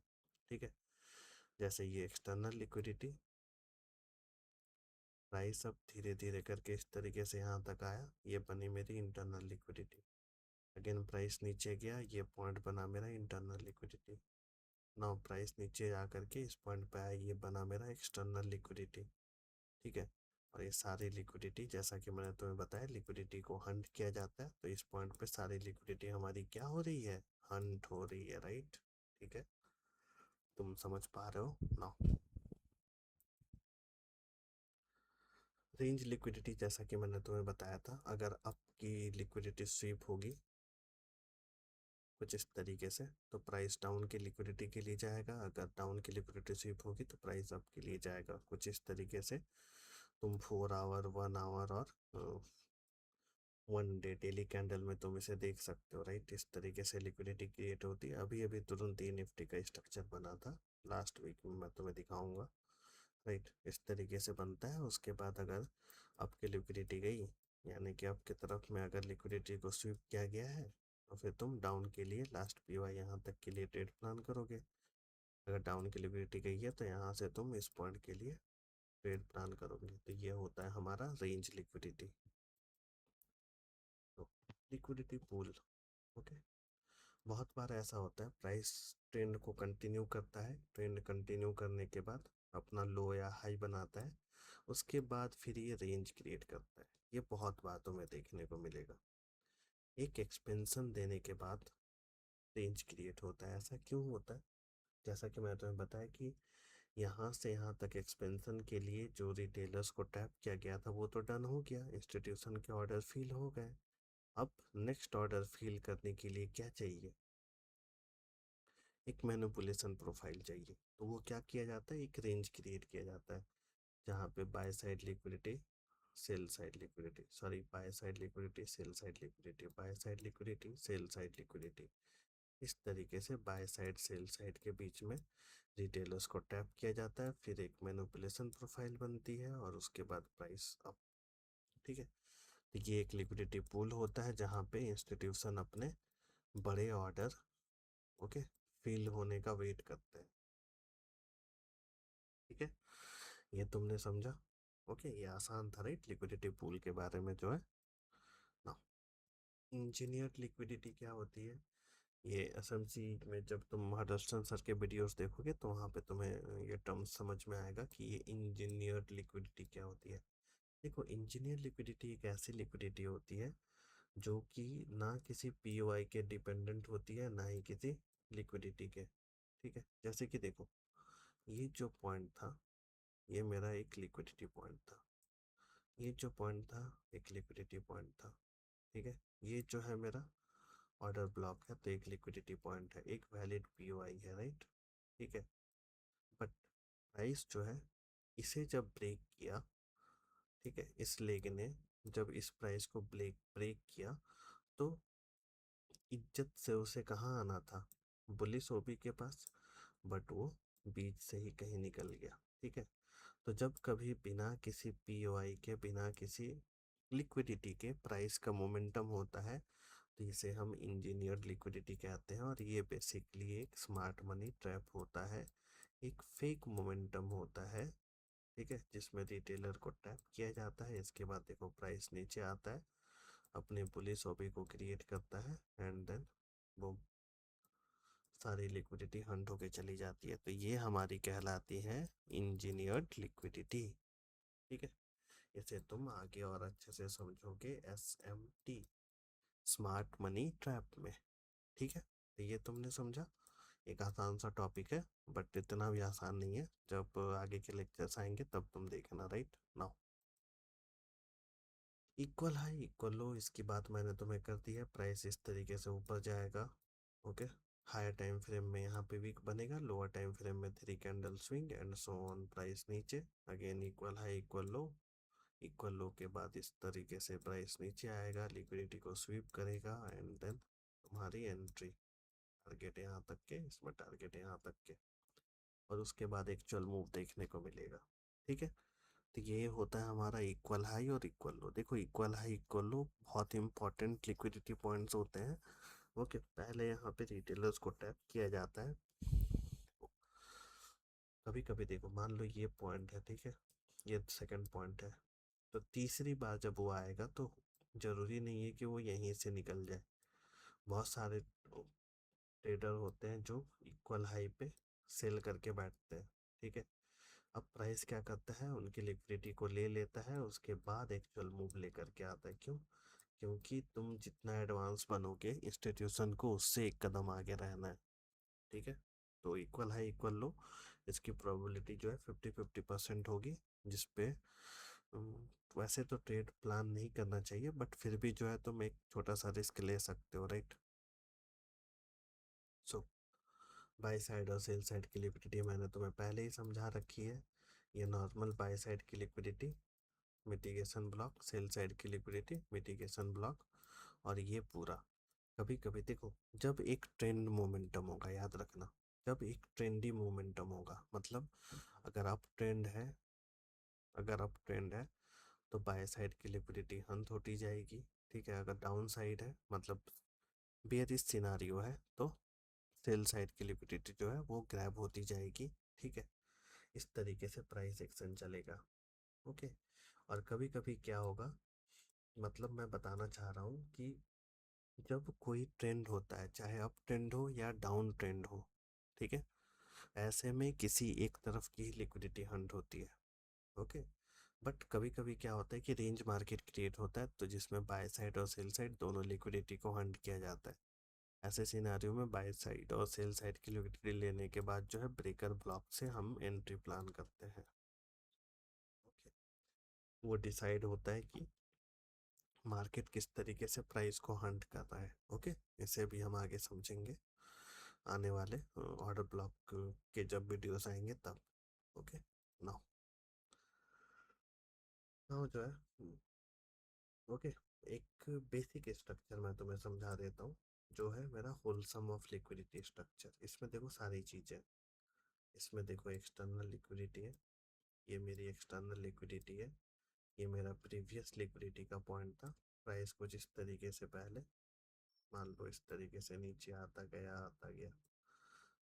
ठीक है। जैसे ये एक्सटर्नल लिक्विडिटी, प्राइस अब धीरे धीरे करके इस तरीके से यहाँ तक आया, ये बनी मेरी इंटरनल लिक्विडिटी। अगेन प्राइस नीचे गया, ये पॉइंट बना मेरा इंटरनल लिक्विडिटी। नाउ प्राइस नीचे जा करके इस पॉइंट पे आया, ये बना मेरा एक्सटर्नल लिक्विडिटी, ठीक है। और ये सारी लिक्विडिटी, जैसा कि मैंने तुम्हें बताया, लिक्विडिटी को हंट किया जाता है, तो इस पॉइंट पे सारी लिक्विडिटी हमारी क्या हो रही है, हंट हो रही है, राइट, ठीक है। तुम समझ पा रहे हो नाउ। रेंज लिक्विडिटी, जैसा कि मैंने तुम्हें बताया था, अगर आपकी लिक्विडिटी स्वीप होगी कुछ इस तरीके से, तो प्राइस डाउन की लिक्विडिटी के लिए जाएगा, अगर डाउन की लिक्विडिटी स्वीप होगी तो प्राइस अप के लिए जाएगा, कुछ इस तरीके से। तुम 4 आवर 1 आवर और 1 डे डेली कैंडल में तुम इसे देख सकते हो, राइट। इस तरीके से लिक्विडिटी क्रिएट होती है। अभी अभी तुरंत ही निफ्टी का स्ट्रक्चर बना था, लास्ट वीक में, मैं तुम्हें दिखाऊंगा, राइट। इस तरीके से बनता है। उसके बाद अगर आपकी लिक्विडिटी गई, यानी कि आपकी तरफ में अगर लिक्विडिटी को स्वीप किया गया है, तो फिर तुम डाउन के लिए लास्ट पीवाई यहाँ तक के लिए ट्रेड प्लान करोगे। अगर डाउन की लिक्विडिटी गई है तो यहाँ से तुम इस पॉइंट के लिए ट्रेड प्लान करोगे। तो ये होता है हमारा रेंज लिक्विडिटी। तो लिक्विडिटी पूल, ओके। बहुत बार ऐसा होता है, प्राइस ट्रेंड को कंटिन्यू करता है, ट्रेंड कंटिन्यू करने के बाद अपना लो या हाई बनाता है, उसके बाद फिर ये रेंज क्रिएट करता है। ये बहुत बातों में देखने को मिलेगा। एक एक्सपेंशन देने के बाद रेंज क्रिएट होता है। ऐसा क्यों होता है? जैसा कि मैं तुम्हें बताया कि यहाँ से यहाँ तक एक्सपेंशन के लिए जो रिटेलर्स को टैप किया गया था वो तो डन हो गया, इंस्टीट्यूशन के ऑर्डर फिल हो गए। अब नेक्स्ट ऑर्डर फिल करने के लिए क्या चाहिए, एक मैनिपुलेशन प्रोफाइल चाहिए। तो वो क्या किया जाता है, एक रेंज क्रिएट किया जाता है, जहाँ पे by side liquidity, sell side liquidity, sorry, by side liquidity, sell side liquidity, by side liquidity, sell side liquidity. इस तरीके से बाय साइड सेल साइड के बीच में रिटेलर्स को टैप किया जाता है, फिर एक मैनिपुलेशन प्रोफाइल बनती है और उसके बाद प्राइस अप, ठीक है। तो ये एक लिक्विडिटी पूल होता है जहाँ पे इंस्टीट्यूशन अपने बड़े ऑर्डर, ओके, फिल होने का वेट करते हैं, ठीक है। ये तुमने समझा, ओके। ये आसान था, राइट, लिक्विडिटी पूल के बारे में जो है ना। इंजीनियर्ड लिक्विडिटी क्या होती है, ये एसएमसी में जब तुम हडसन सर के वीडियोस देखोगे तो वहाँ पे तुम्हें ये टर्म समझ में आएगा कि ये इंजीनियर्ड लिक्विडिटी क्या होती है। देखो, इंजीनियर लिक्विडिटी एक ऐसी लिक्विडिटी होती है जो कि ना किसी पीओआई के डिपेंडेंट होती है, ना ही किसी लिक्विडिटी के, ठीक है। जैसे कि देखो, ये जो पॉइंट था, ये मेरा एक लिक्विडिटी पॉइंट था, ये जो पॉइंट था एक लिक्विडिटी पॉइंट था, ठीक है। ये जो है मेरा ऑर्डर ब्लॉक है, तो एक लिक्विडिटी पॉइंट है, एक वैलिड पीओआई है, राइट, ठीक है। बट प्राइस जो है, इसे जब ब्रेक किया, ठीक है, इस लेग ने जब इस प्राइस को ब्रेक ब्रेक किया, तो इज्जत से उसे कहाँ आना था, बुलिस ओबी के पास, बट वो बीच से ही कहीं निकल गया, ठीक है। तो जब कभी बिना किसी पीओआई के, बिना किसी लिक्विडिटी के प्राइस का मोमेंटम होता है, तो इसे हम इंजीनियर्ड लिक्विडिटी कहते हैं। और ये बेसिकली एक स्मार्ट मनी ट्रैप होता है, एक फेक मोमेंटम होता है, ठीक है, जिसमें रिटेलर को टैप किया जाता है। इसके बाद देखो प्राइस नीचे आता है, अपनी पुलिस ओबी को क्रिएट करता है, एंड देन बूम, सारी लिक्विडिटी हंट होके चली जाती है, तो ये हमारी कहलाती है इंजीनियर्ड लिक्विडिटी। ठीक है, इसे तुम आगे और अच्छे से समझोगे SMT, स्मार्ट मनी ट्रैप में। ठीक है, तो ये तुमने समझा, एक आसान सा टॉपिक है, बट इतना भी आसान नहीं है। जब आगे के लेक्चर्स आएंगे तब तुम देखना। Right now, equal high equal low, इसकी बात मैंने तुम्हें कर दी है। प्राइस इस तरीके से ऊपर जाएगा। ओके, हायर टाइम फ्रेम में यहाँ पे वीक बनेगा, लोअर टाइम फ्रेम में 3 candle swing and so on, price नीचे। अगेन इक्वल हाई इक्वल लो, इक्वल लो के बाद इस तरीके से प्राइस नीचे आएगा, लिक्विडिटी को स्वीप करेगा एंड देन तुम्हारी एंट्री। टारगेट यहाँ तक के, इसमें टारगेट यहाँ तक के, और उसके बाद एक्चुअल मूव देखने को मिलेगा। ठीक है, तो ये होता है हमारा इक्वल हाई और इक्वल लो। देखो, इक्वल हाई इक्वल लो बहुत इंपॉर्टेंट लिक्विडिटी पॉइंट्स होते हैं। ओके, पहले यहाँ पे रिटेलर्स को टैप किया जाता है। कभी कभी देखो, मान लो ये पॉइंट है, ठीक है, ये सेकंड पॉइंट है, तो तीसरी बार जब वो आएगा तो जरूरी नहीं है कि वो यहीं से निकल जाए। बहुत सारे ट्रेडर होते हैं जो इक्वल हाई पे सेल करके बैठते हैं। ठीक है, अब प्राइस क्या करता है, उनकी लिक्विडिटी को ले लेता है, उसके बाद एक्चुअल मूव लेकर के आता है। क्यों? क्योंकि तुम जितना एडवांस बनोगे इंस्टीट्यूशन को, उससे एक कदम आगे रहना है। ठीक है, तो इक्वल हाई इक्वल लो, इसकी प्रोबेबिलिटी जो है 50-50% होगी, जिसपे वैसे तो ट्रेड प्लान नहीं करना चाहिए, बट फिर भी जो है तुम एक छोटा सा रिस्क ले सकते हो। राइट, सो बाय साइड और सेल साइड की लिक्विडिटी मैंने तुम्हें पहले ही समझा रखी है। ये नॉर्मल बाय साइड की liquidity mitigation block, sell side की लिक्विडिटी मिटिगेशन ब्लॉक, और ये पूरा। कभी कभी देखो, जब एक ट्रेंड मोमेंटम होगा, याद रखना, जब एक ट्रेंडी मोमेंटम होगा, मतलब अगर अप ट्रेंड है, अगर अप ट्रेंड है तो बाय साइड की लिक्विडिटी हंट होती जाएगी। ठीक है, अगर डाउन साइड है, मतलब बेयरिश सिनारियो है, तो सेल साइड की लिक्विडिटी जो है वो ग्रैब होती जाएगी। ठीक है, इस तरीके से प्राइस एक्शन चलेगा। ओके, और कभी कभी क्या होगा, मतलब मैं बताना चाह रहा हूँ कि जब कोई ट्रेंड होता है, चाहे अप ट्रेंड हो या डाउन ट्रेंड हो, ठीक है, ऐसे में किसी एक तरफ की लिक्विडिटी हंट होती है। ओके, बट कभी कभी क्या होता है कि रेंज मार्केट क्रिएट होता है, तो जिसमें बाय साइड और सेल साइड दोनों लिक्विडिटी को हंट किया जाता है। ऐसे सिनारियों में बाय साइड और सेल साइड की लिक्विडिटी लेने के बाद जो है ब्रेकर ब्लॉक से हम एंट्री प्लान करते हैं। ओके, वो डिसाइड होता है कि मार्केट किस तरीके से प्राइस को हंट कर रहा है। ओके, इसे भी हम आगे समझेंगे आने वाले ऑर्डर ब्लॉक के जब वीडियोस आएंगे तब। ओके, नाउ नाउ जो है, ओके, एक बेसिक स्ट्रक्चर मैं तुम्हें समझा देता हूँ, जो है मेरा होलसम ऑफ लिक्विडिटी स्ट्रक्चर। इसमें देखो सारी चीज़ें, इसमें देखो एक्सटर्नल लिक्विडिटी है, ये मेरी एक्सटर्नल लिक्विडिटी है, ये मेरा प्रीवियस लिक्विडिटी का पॉइंट था। प्राइस कुछ इस तरीके से पहले, मान लो इस तरीके से नीचे आता गया आता गया,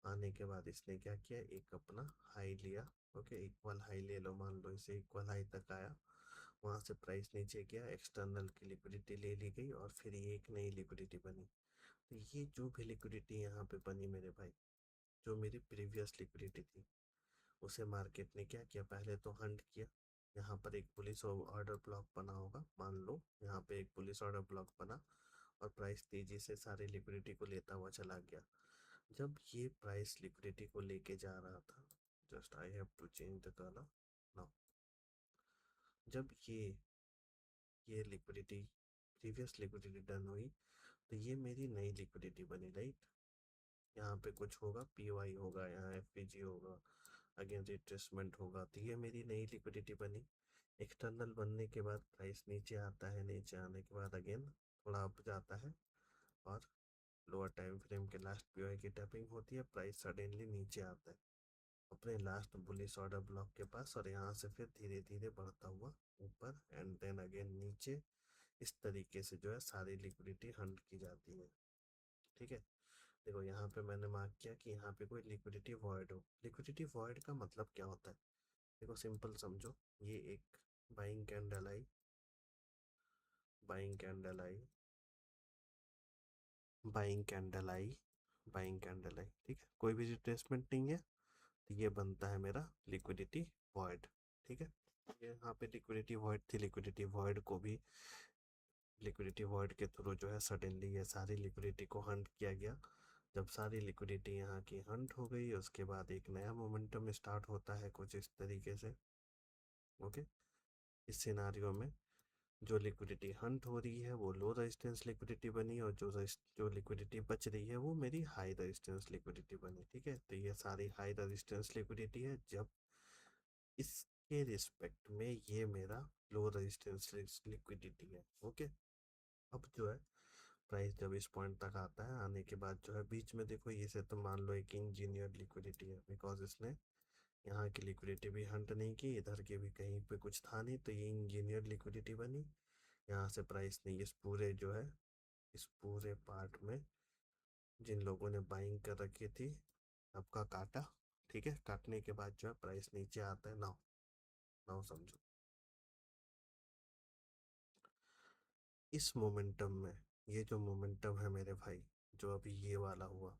आने के बाद इसने क्या किया, एक अपना हाई लिया। ओके, इक्वल हाई ले लो, मान लो इसे इक्वल हाई तक आया, वहाँ से प्राइस नीचे गया, एक्सटर्नल की लिक्विडिटी ले ली गई, और फिर ये एक नई लिक्विडिटी बनी। तो ये जो भी लिक्विडिटी यहाँ पे बनी मेरे भाई, जो मेरी प्रीवियस लिक्विडिटी थी, उसे मार्केट ने क्या किया, पहले तो हंट किया। यहाँ पर एक पुलिस ऑर्डर ब्लॉक बना होगा, मान लो यहाँ पे एक पुलिस ऑर्डर ब्लॉक बना, और प्राइस तेजी से सारी लिक्विडिटी को लेता हुआ चला गया। जब ये प्राइस लिक्विडिटी को लेके जा रहा था, just I have to change the colour now, जब ये लिक्विडिटी प्रीवियस लिक्विडिटी डन हुई, तो ये मेरी नई लिक्विडिटी बनी। राइट, यहाँ पे कुछ होगा, पीवाई होगा, यहाँ एफपीजी होगा, अगेन रिट्रेसमेंट होगा, तो ये मेरी नई लिक्विडिटी बनी। एक्सटर्नल बनने के बाद प्राइस नीचे आता है, नीचे आने के बाद अगेन थोड़ा अप जाता है, और लोअर टाइम फ्रेम के लास्ट पीवाई की टैपिंग होती है, प्राइस सडनली नीचे आता है अपने लास्ट बुलिश ऑर्डर ब्लॉक के पास, और यहाँ से फिर धीरे धीरे बढ़ता हुआ ऊपर एंड देन अगेन नीचे। इस तरीके से जो है सारी लिक्विडिटी हंट की जाती है। ठीक है, देखो यहाँ पे मैंने मार्क किया कि यहाँ पे कोई लिक्विडिटी वॉइड हो। लिक्विडिटी वॉइड का मतलब क्या होता है, देखो सिंपल समझो, ये एक बाइंग कैंडल आई, बाइंग कैंडल आई, बाइंग कैंडल आई, बाइंग कैंडल है, ठीक है, कोई भी रिट्रेसमेंट नहीं है, तो ये बनता है मेरा लिक्विडिटी वॉइड, ठीक है। ये यहाँ पे लिक्विडिटी वॉइड थी, लिक्विडिटी वॉइड को भी लिक्विडिटी वॉइड के थ्रू जो है सडनली ये सारी लिक्विडिटी को हंट किया गया। जब सारी लिक्विडिटी यहाँ की हंट हो गई, उसके बाद एक नया मोमेंटम स्टार्ट होता है कुछ इस तरीके से। ओके, इस सिनारियो में जो लिक्विडिटी हंट हो रही है वो लो रेजिस्टेंस लिक्विडिटी बनी, और जो लिक्विडिटी बच रही है वो मेरी हाई रेजिस्टेंस लिक्विडिटी बनी, ठीक है। तो ये सारी हाई रेजिस्टेंस लिक्विडिटी है, जब इसके रिस्पेक्ट में ये मेरा लो रेजिस्टेंस लिक्विडिटी है। ओके, अब जो है प्राइस जब इस पॉइंट तक आता है, आने के बाद जो है बीच में देखो ये से तो मान लो एक इंजीनियर लिक्विडिटी है, बिकॉज इसने यहाँ की लिक्विडिटी भी हंट नहीं की, इधर के भी कहीं पे कुछ था नहीं, तो ये इंजीनियर लिक्विडिटी बनी। यहाँ से प्राइस ने इस पूरे जो है इस पूरे पार्ट में जिन लोगों ने बाइंग कर रखी थी सबका काटा, ठीक है। काटने के बाद जो है प्राइस नीचे आता है। नाउ नाउ समझो, इस मोमेंटम में ये जो मोमेंटम है मेरे भाई, जो अभी ये वाला हुआ,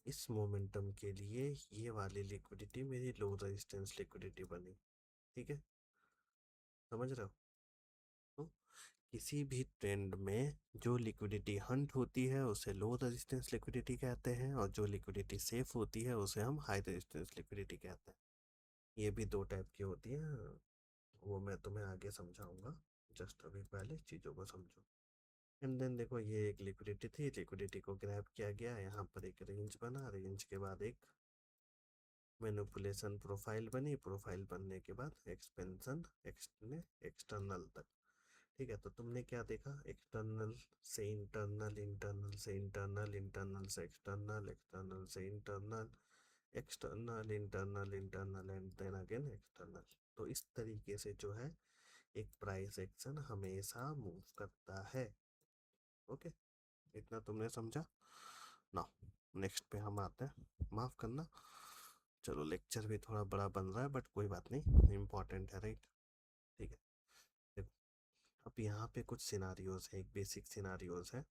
इस मोमेंटम के लिए ये वाली लिक्विडिटी मेरी लो रेजिस्टेंस लिक्विडिटी बनी, ठीक है, समझ रहे हो। तो किसी भी ट्रेंड में जो लिक्विडिटी हंट होती है उसे लो रेजिस्टेंस लिक्विडिटी कहते हैं, और जो लिक्विडिटी सेफ होती है उसे हम हाई रेजिस्टेंस लिक्विडिटी कहते हैं। ये भी दो टाइप की होती है, वो मैं तुम्हें आगे समझाऊंगा, जस्ट अभी पहले चीज़ों को समझो। एंड देन देखो ये एक लिक्विडिटी थी, लिक्विडिटी को ग्रैब किया गया, यहाँ पर एक रेंज बना, रेंज के बाद एक मैनिपुलेशन प्रोफाइल बनी, प्रोफाइल बनने के बाद एक्सपेंशन एक्सटर्नल तक, ठीक है। तो तुमने क्या देखा, एक्सटर्नल से इंटरनल, इंटरनल से इंटरनल, इंटरनल से एक्सटर्नल, एक्सटर्नल से internal, external internal, internal and then again external. तो इस तरीके से जो है एक प्राइस एक्शन हमेशा मूव करता है। ओके, इतना तुमने समझा ना। नेक्स्ट पे हम आते हैं, माफ करना, चलो लेक्चर भी थोड़ा बड़ा बन रहा है बट कोई बात नहीं, इम्पोर्टेंट है, राइट, ठीक है। देखो, अब यहाँ पे कुछ सिनारियोज है, एक बेसिक सिनारियोज है,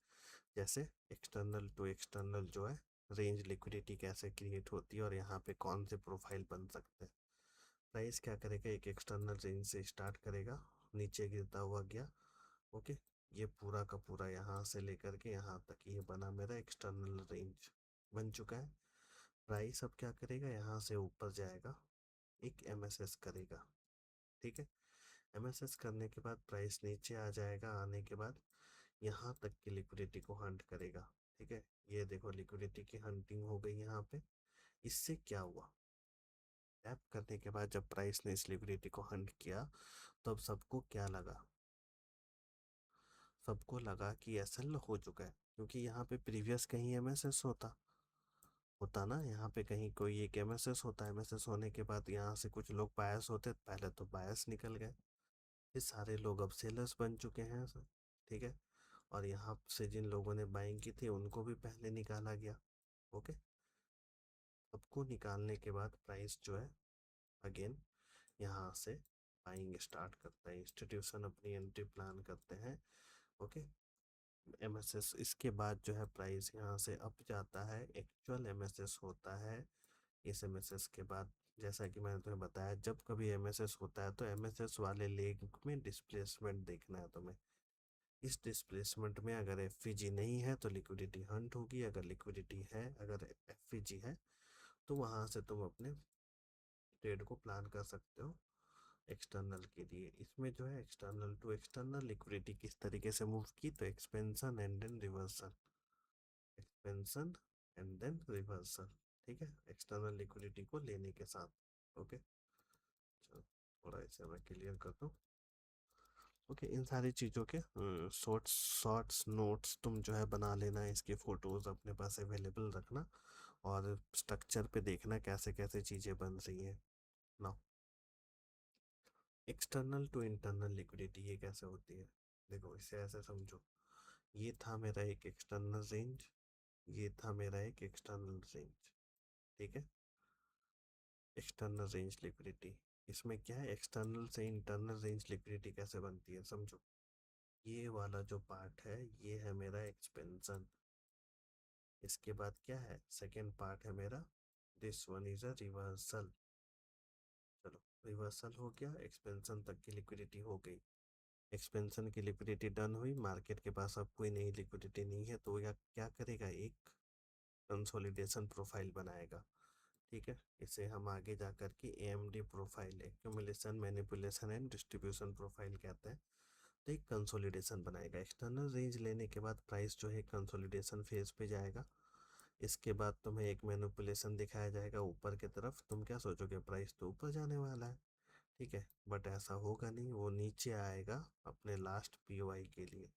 जैसे एक्सटर्नल टू एक्सटर्नल जो है रेंज लिक्विडिटी कैसे क्रिएट होती है, और यहाँ पे कौन से प्रोफाइल बन सकते हैं। प्राइस क्या करेगा, एक एक्सटर्नल रेंज से स्टार्ट करेगा, नीचे गिरता हुआ गया। ओके, ये पूरा का पूरा यहाँ से लेकर के यहाँ तक ये बना मेरा एक्सटर्नल रेंज बन चुका है। प्राइस अब क्या करेगा, यहाँ से ऊपर जाएगा, एक एमएसएस करेगा, ठीक है। एमएसएस करने के बाद प्राइस नीचे आ जाएगा, आने के बाद यहाँ तक की लिक्विडिटी को हंट करेगा, ठीक है। ये देखो लिक्विडिटी की हंटिंग हो गई यहाँ पे। इससे क्या हुआ, टैप करने के बाद जब प्राइस ने इस लिक्विडिटी को हंट किया, तब सबको क्या लगा, सबको लगा कि एसएल हो चुका है, क्योंकि यहाँ पे प्रीवियस कहीं एमएसएस होता होता ना, यहाँ पे कहीं कोई एक एमएसएस होता, एमएसएस होने के बाद यहाँ से कुछ लोग बायस होते, पहले तो बायस निकल गए, ये सारे लोग अब सेलर्स बन चुके हैं सर, ठीक है। और यहाँ से जिन लोगों ने बाइंग की थी उनको भी पहले निकाला गया। ओके, सबको निकालने के बाद प्राइस जो है अगेन यहाँ से बाइंग स्टार्ट करता है, इंस्टीट्यूशन अपनी एंट्री प्लान करते हैं। ओके, एमएसएस इसके बाद जो है प्राइस यहाँ से अप जाता है, एक्चुअल एमएसएस होता है। इस एमएसएस के बाद जैसा कि मैंने तुम्हें बताया, जब कभी एमएसएस होता है तो एमएसएस वाले लेग में डिस्प्लेसमेंट देखना है तुम्हें। इस डिस्प्लेसमेंट में अगर एफवीजी नहीं है तो लिक्विडिटी हंट होगी, अगर लिक्विडिटी है, अगर एफवीजी है तो वहाँ से तुम अपने ट्रेड को प्लान कर सकते हो एक्सटर्नल के लिए। इसमें जो है एक्सटर्नल टू एक्सटर्नल लिक्विडिटी किस तरीके से मूव की, तो expansion and then reversal, expansion and then reversal, ठीक है, एक्सटर्नल लिक्विडिटी को लेने के साथ। ओके, चलो थोड़ा इसे मैं क्लियर कर दूँ। ओके, इन सारी चीज़ों के शॉर्ट्स शॉर्ट्स नोट्स तुम जो है बना लेना, इसके फोटोज़ अपने पास अवेलेबल रखना, और स्ट्रक्चर पे देखना कैसे कैसे चीज़ें बन रही हैं ना। एक्सटर्नल टू इंटरनल लिक्विडिटी ये कैसे होती है, देखो इसे ऐसे समझो, ये था मेरा एक एक्सटर्नल रेंज, ये था मेरा एक एक्सटर्नल रेंज, ठीक है। एक्सटर्नल रेंज लिक्विडिटी, इसमें क्या है, एक्सटर्नल से इंटरनल रेंज लिक्विडिटी कैसे बनती है समझो। ये वाला जो पार्ट है ये है मेरा एक्सपेंशन, इसके बाद क्या है, सेकेंड पार्ट है मेरा, this one is a reversal. चलो, रिवर्सल हो गया, एक्सपेंशन तक की लिक्विडिटी हो गई। एक्सपेंशन की लिक्विडिटी डन हुई, मार्केट के पास अब कोई नई लिक्विडिटी नहीं है, तो यह क्या करेगा, एक कंसोलिडेशन प्रोफाइल बनाएगा। ठीक है, इसे हम आगे जा कर के AMD profile, accumulation manipulation and distribution profile कहते हैं। तो एक कंसोलिडेशन बनाएगा, एक्सटर्नल रेंज लेने के बाद प्राइस जो है कंसोलिडेशन फेज पे जाएगा। इसके बाद तुम्हें एक मैनिपुलेशन दिखाया जाएगा ऊपर की तरफ, तुम क्या सोचोगे, प्राइस तो ऊपर जाने वाला है। ठीक है, बट ऐसा होगा नहीं, वो नीचे आएगा अपने लास्ट POI के लिए।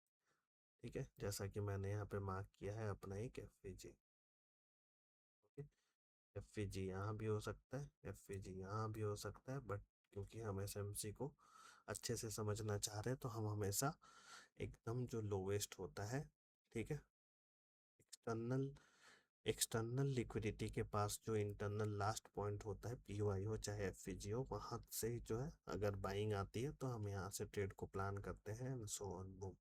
ठीक है, जैसा कि मैंने यहाँ पे मार्क किया है अपना एक FVG। FVG यहाँ भी हो सकता है, FVG यहाँ भी हो सकता है, बट क्योंकि हम SMC को अच्छे से समझना चाह रहे हैं तो हम हमेशा एकदम जो लोवेस्ट होता है, ठीक है, एक्सटर्नल एक्सटर्नल लिक्विडिटी के पास जो इंटरनल लास्ट पॉइंट होता है, POI हो चाहे FVG हो, वहाँ से जो है अगर बाइंग आती है तो हम यहाँ से ट्रेड को प्लान करते हैं, so on boom,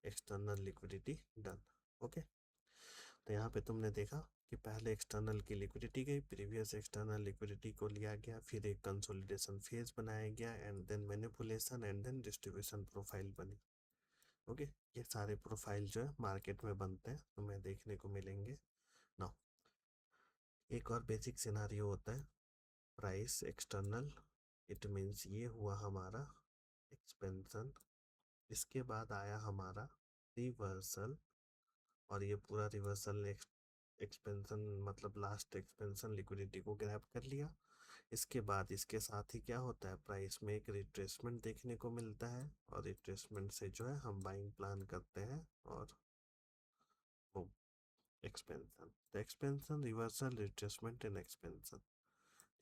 external liquidity done. Okay, तो यहाँ पे तुमने देखा कि पहले एक्सटर्नल की लिक्विडिटी गई, प्रीवियस एक्सटर्नल लिक्विडिटी को लिया गया, फिर एक कंसोलिडेशन फेज बनाया गया, and then manipulation, and then distribution profile बनी। ओके, ये सारे प्रोफाइल जो है मार्केट में बनते हैं, तुम्हें देखने को मिलेंगे। नाउ एक और बेसिक सिनारियो होता है, प्राइस एक्सटर्नल, इट मीन्स ये हुआ हमारा एक्सपेंशन, इसके बाद आया हमारा रिवर्सल, और ये पूरा रिवर्सल एक्सपेंशन मतलब लास्ट एक्सपेंशन लिक्विडिटी को ग्रैब कर लिया। इसके बाद इसके साथ ही क्या होता है, प्राइस में एक रिट्रेसमेंट देखने को मिलता है, और रिट्रेसमेंट से जो है हम बाइंग प्लान करते हैं, और वो एक्सपेंशन, तो expansion, reversal, retracement and expansion.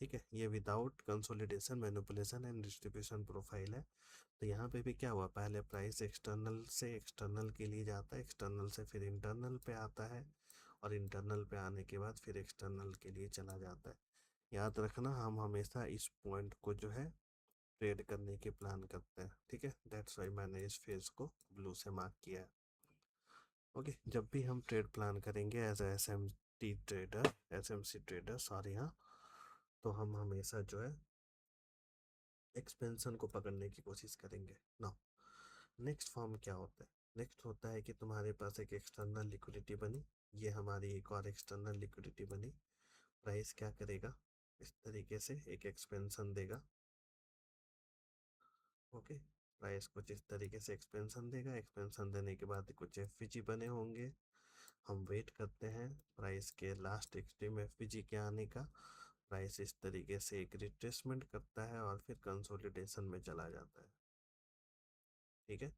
ठीक है, ये without consolidation, manipulation and distribution profile है। तो यहाँ पे भी क्या हुआ, पहले प्राइस एक्सटर्नल से एक्सटर्नल के लिए जाता है, एक्सटर्नल से फिर इंटरनल पे आता है, और इंटरनल पे आने के बाद फिर एक्सटर्नल के लिए चला जाता है। याद रखना, हम हमेशा इस पॉइंट को जो है ट्रेड करने की प्लान करते हैं। ठीक है, दैट्स वाई मैंने इस फेज को ब्लू से मार्क किया है। ओके, जब भी हम ट्रेड प्लान करेंगे एज SMC ट्रेडर, सॉरी, हाँ, तो हम हमेशा जो है एक्सपेंशन को पकड़ने की कोशिश करेंगे ना। नेक्स्ट फॉर्म क्या होता है, नेक्स्ट होता है कि तुम्हारे पास एक एक्सटर्नल लिक्विडिटी बनी, ये हमारी एक और एक्सटर्नल लिक्विडिटी बनी, प्राइस क्या करेगा, इस तरीके से एक एक्सपेंशन देगा। ओके, प्राइस कुछ इस तरीके से एक्सपेंशन देगा, एक्सपेंशन देने के बाद कुछ FVG बने होंगे, हम वेट करते हैं प्राइस के लास्ट एक्सट्रीम FVG के आने का, प्राइस इस तरीके से एक रिट्रेसमेंट करता है और फिर कंसोलिडेशन में चला जाता है। ठीक है,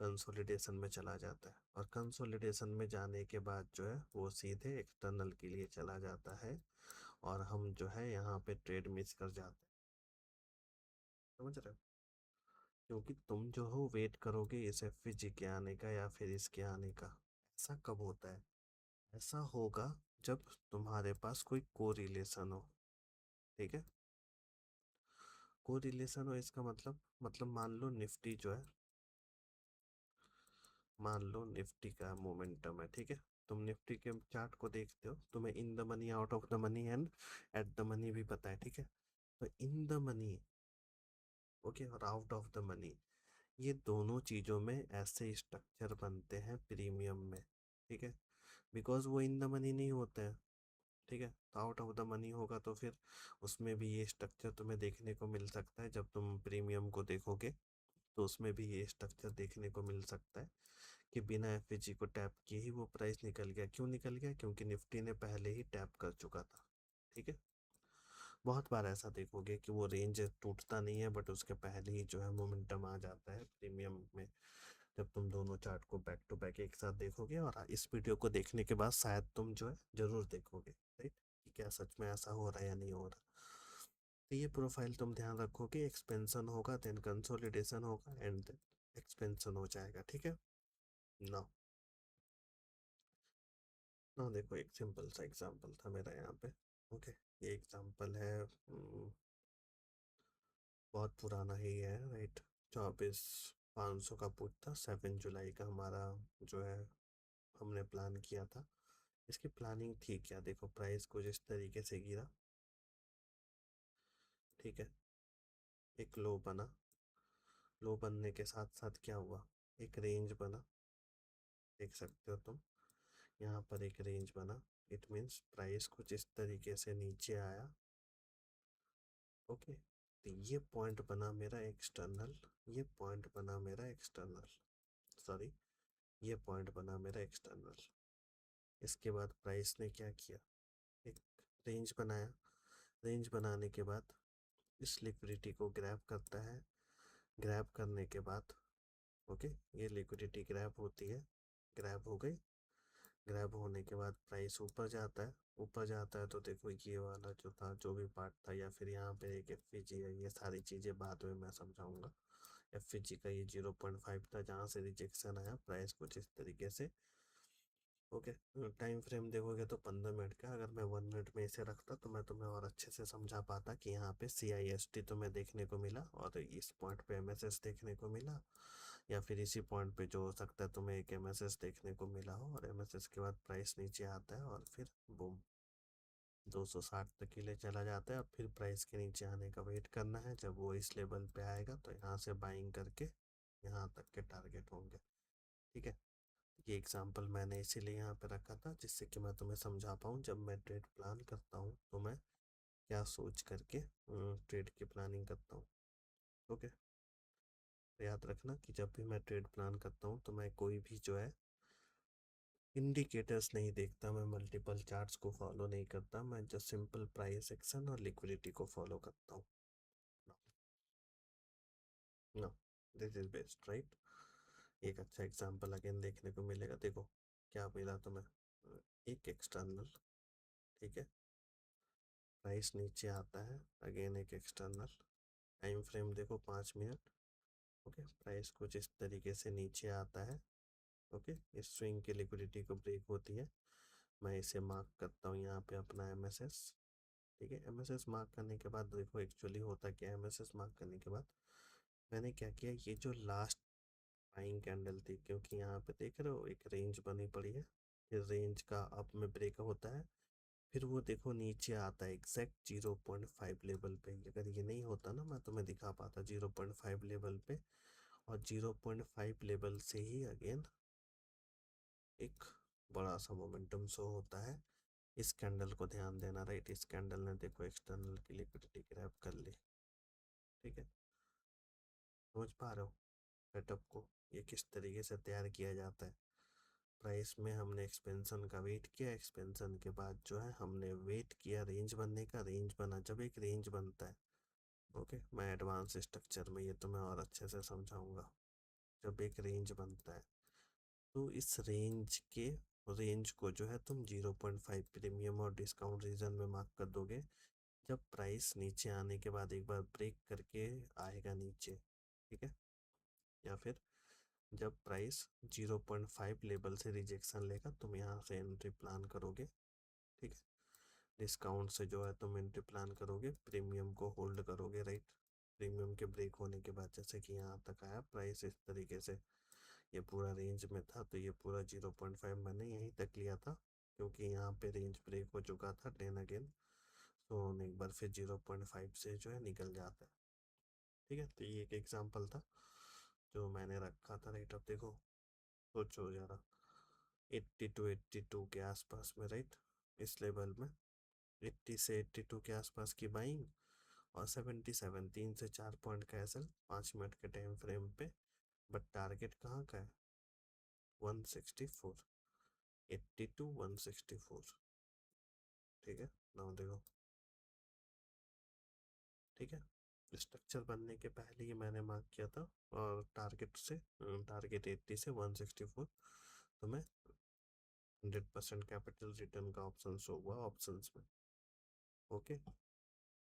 कंसोलिडेशन में चला जाता है, और कंसोलिडेशन में जाने के बाद जो है वो सीधे एक्सटर्नल के लिए चला जाता है, और हम जो है यहाँ पे ट्रेड मिस कर जाते हैं। समझ रहे हो, क्योंकि तुम जो हो वेट करोगे इस FVG के आने का या फिर इसके आने का। ऐसा कब होता है, ऐसा होगा जब तुम्हारे पास कोई कोरिलेशन हो। ठीक है, कोरिलेशन हो इसका मतलब मान लो निफ्टी जो है, मान लो निफ्टी का मोमेंटम है, ठीक है, तुम निफ्टी के चार्ट को देखते हो, तुम्हें in the money, out of the money and at the money भी पता है। ठीक है, तो इन द मनी, ओके, और आउट ऑफ द मनी, ये दोनों चीज़ों में ऐसे स्ट्रक्चर बनते हैं प्रीमियम में। ठीक है, बिकॉज वो इन द मनी नहीं होते हैं। ठीक है, तो आउट ऑफ द मनी होगा तो फिर उसमें भी ये स्ट्रक्चर तुम्हें देखने को मिल सकता है, जब तुम प्रीमियम को देखोगे तो उसमें भी ये स्ट्रक्चर देखने को मिल सकता है कि बिना FVG को टैप किए ही वो प्राइस निकल गया। क्यों निकल गया, क्योंकि निफ्टी ने पहले ही टैप कर चुका था। ठीक है, बहुत बार ऐसा देखोगे कि वो रेंज टूटता नहीं है, बट उसके पहले ही जो है मोमेंटम आ जाता है प्रीमियम में, जब तुम दोनों चार्ट को बैक टू बैक एक साथ देखोगे, और इस वीडियो को देखने के बाद शायद तुम जो है जरूर देखोगे, राइट, कि क्या सच में ऐसा हो रहा है या नहीं हो रहा। तो ये प्रोफाइल तुम ध्यान रखोगे, एक्सपेंशन होगा, देन कंसोलिडेशन होगा, एंड देन एक्सपेंशन हो जाएगा। ठीक है ना, ना देखो, एक सिंपल सा एग्जांपल था मेरा यहाँ पे। ओके, ये एग्जांपल है, बहुत पुराना ही है, राइट, 24,500 का पुट था, 7 जुलाई का हमारा जो है हमने प्लान किया था। इसकी प्लानिंग थी क्या, देखो प्राइस कुछ इस तरीके से गिरा, ठीक है, एक लो बना, लो बनने के साथ साथ क्या हुआ, एक रेंज बना, देख सकते हो तुम, यहाँ पर एक रेंज बना, इट मीन्स प्राइस कुछ इस तरीके से नीचे आया। ओके, तो ये पॉइंट बना मेरा एक्सटर्नल, ये पॉइंट बना मेरा एक्सटर्नल, सॉरी, ये पॉइंट बना मेरा एक्सटर्नल। इसके बाद प्राइस ने क्या किया, एक रेंज बनाया, रेंज बनाने के बाद इस लिक्विडिटी को ग्रैब करता है, ग्रैब करने के बाद ओके, ये लिक्विडिटी ग्रैब होती है, ग्रैब हो गई, ग्रैब होने के बाद प्राइस ऊपर जाता है, ऊपर जाता है तो देखो ये वाला जो था, जो भी पार्ट था, या फिर यहाँ पे एक एफ है, ये सारी चीज़ें बाद में मैं समझाऊंगा। एफ का ये 0.5 था, जहाँ से रिजेक्शन आया, प्राइस कुछ इस तरीके से। ओके, टाइम फ्रेम देखोगे तो 15 मिनट का, अगर मैं 1 मिनट में इसे रखता तो मैं तुम्हें और अच्छे से समझा पाता कि यहाँ पे CIST तुम्हें देखने को मिला, और इस पॉइंट पे MSS देखने को मिला, या फिर इसी पॉइंट पे जो हो सकता है तुम्हें एक MSS देखने को मिला हो, और MSS के बाद प्राइस नीचे आता है और फिर बूम 260 तक के लिए चला जाता है, और फिर प्राइस के नीचे आने का वेट करना है, जब वो इस लेवल पे आएगा तो यहाँ से बाइंग करके यहाँ तक के टारगेट होंगे, ठीक है। ये एग्जांपल मैंने इसीलिए यहाँ पे रखा था, जिससे कि मैं तुम्हें समझा पाऊँ जब मैं ट्रेड प्लान करता हूँ तो मैं क्या सोच करके ट्रेड की प्लानिंग करता हूँ। ओके, तो याद रखना कि जब भी मैं ट्रेड प्लान करता हूँ तो मैं कोई भी जो है इंडिकेटर्स नहीं देखता, मैं मल्टीपल चार्ट्स को फॉलो नहीं करता, मैं जस्ट सिंपल प्राइस एक्शन और लिक्विडिटी को फॉलो करता हूँ। No, this is best, right. एक अच्छा एग्जांपल अगेन देखने को मिलेगा, देखो क्या मिला तुम्हें, एक एक्सटर्नल, ठीक है, प्राइस नीचे आता है, अगेन एक एक्सटर्नल, टाइम फ्रेम देखो 5 मिनट, ओके, प्राइस कुछ इस तरीके से नीचे आता है, ओके, इस स्विंग की लिक्विडिटी को ब्रेक होती है, मैं इसे मार्क करता हूँ यहाँ पे अपना MSS, ठीक है। MSS मार्क करने के बाद देखो एक्चुअली होता क्या है, MSS मार्क करने के बाद मैंने क्या किया, ये जो लास्ट बाइंग कैंडल थी, क्योंकि यहाँ पे देख रहे हो एक रेंज बनी पड़ी है, फिर रेंज का अप में ब्रेक होता है, फिर वो देखो नीचे आता है एग्जैक्ट 0.5 लेवल पे, अगर ये नहीं होता ना मैं तुम्हें दिखा पाता 0.5 लेवल पे, और 0.5 लेवल से ही अगेन एक बड़ा सा मोमेंटम शो होता है। इस कैंडल को ध्यान देना, राइट, इस कैंडल ने देखो एक्सटर्नल की लिक्विडिटी ग्रैब कर ली, ठीक है, समझ पा रहे हो सेटअप को, ये किस तरीके से तैयार किया जाता है। प्राइस में हमने एक्सपेंशन का वेट किया, एक्सपेंशन के बाद जो है हमने वेट किया रेंज बनने का, रेंज बना, जब एक रेंज बनता है, ओके, मैं एडवांस स्ट्रक्चर में ये तुम्हें और अच्छे से समझाऊंगा, जब एक रेंज बनता है तो इस रेंज को जो है तुम 0.5 प्रीमियम और डिस्काउंट रीजन में मार्क कर दोगे, जब प्राइस नीचे आने के बाद एक बार ब्रेक करके आएगा नीचे, ठीक है, या फिर जब प्राइस 0.5 लेवल से रिजेक्शन लेगा तुम यहाँ से एंट्री प्लान करोगे, ठीक है, डिस्काउंट से जो है तुम एंट्री प्लान करोगे, प्रीमियम को होल्ड करोगे, राइट, प्रीमियम के ब्रेक होने के बाद जैसे कि यहाँ तक आया प्राइस इस तरीके से, ये पूरा रेंज में था, तो ये पूरा 0.5 मैंने यहीं तक लिया था, क्योंकि यहाँ पे रेंज ब्रेक हो चुका था 10 अगेन, तो एक बार फिर 0.5 से जो है निकल जाता है, ठीक है। तो ये एक एग्जांपल था जो मैंने रखा था, राइट। अब देखो सोचो ज़रा, 80 to 82 के आसपास में, राइट, इस लेवल में 80 से 82 के आसपास की बाइंग, और 77 3 से 4 पॉइंट का एसएल 5 मिनट के टाइम फ्रेम पे, बट टारगेट कहाँ का है, 164, 80 to 164, ठीक है, नाउ देखो, ठीक है, स्ट्रक्चर बनने के पहले ही मैंने मार्क किया था, और टारगेट 80 से 164, तो मैं 100% कैपिटल रिटर्न का ऑप्शन शो हुआ ऑप्शंस में, ओके।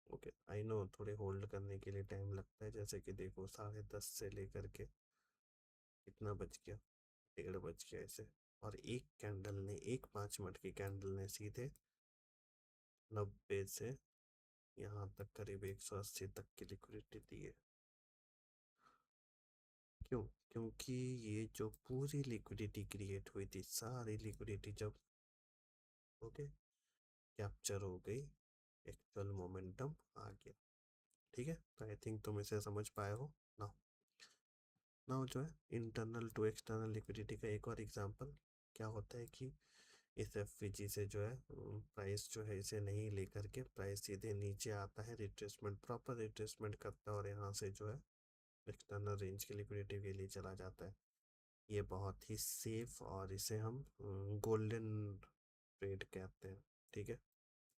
ओके, आई नो थोड़े होल्ड करने के लिए टाइम लगता है, जैसे कि देखो 10:30 से लेकर के कितना बज गया, 1:30 बज गया ऐसे, और एक कैंडल ने, एक 5 मिनट की कैंडल ने सीधे 90 से यहाँ तक करीब 180 तक की लिक्विडिटी दी है। क्यों? क्योंकि ये जो पूरी लिक्विडिटी क्रिएट हुई थी, सारी लिक्विडिटी जब ओके, कैप्चर हो गई, एक्चुअल मोमेंटम आ गया। ठीक है, तो आई थिंक तुम इसे समझ पाए हो ना। ना जो है इंटरनल टू एक्सटर्नल लिक्विडिटी का एक और एग्जांपल क्या होता है कि इस एफवीजी से जो है प्राइस जो है इसे नहीं लेकर के प्राइस सीधे नीचे आता है, रिट्रेसमेंट प्रॉपर रिट्रेसमेंट करता है और यहाँ से जो है एक्सटर्नल रेंज की लिक्विडिटी के लिए चला जाता है। ये बहुत ही सेफ और इसे हम गोल्डन ट्रेड कहते हैं। ठीक है,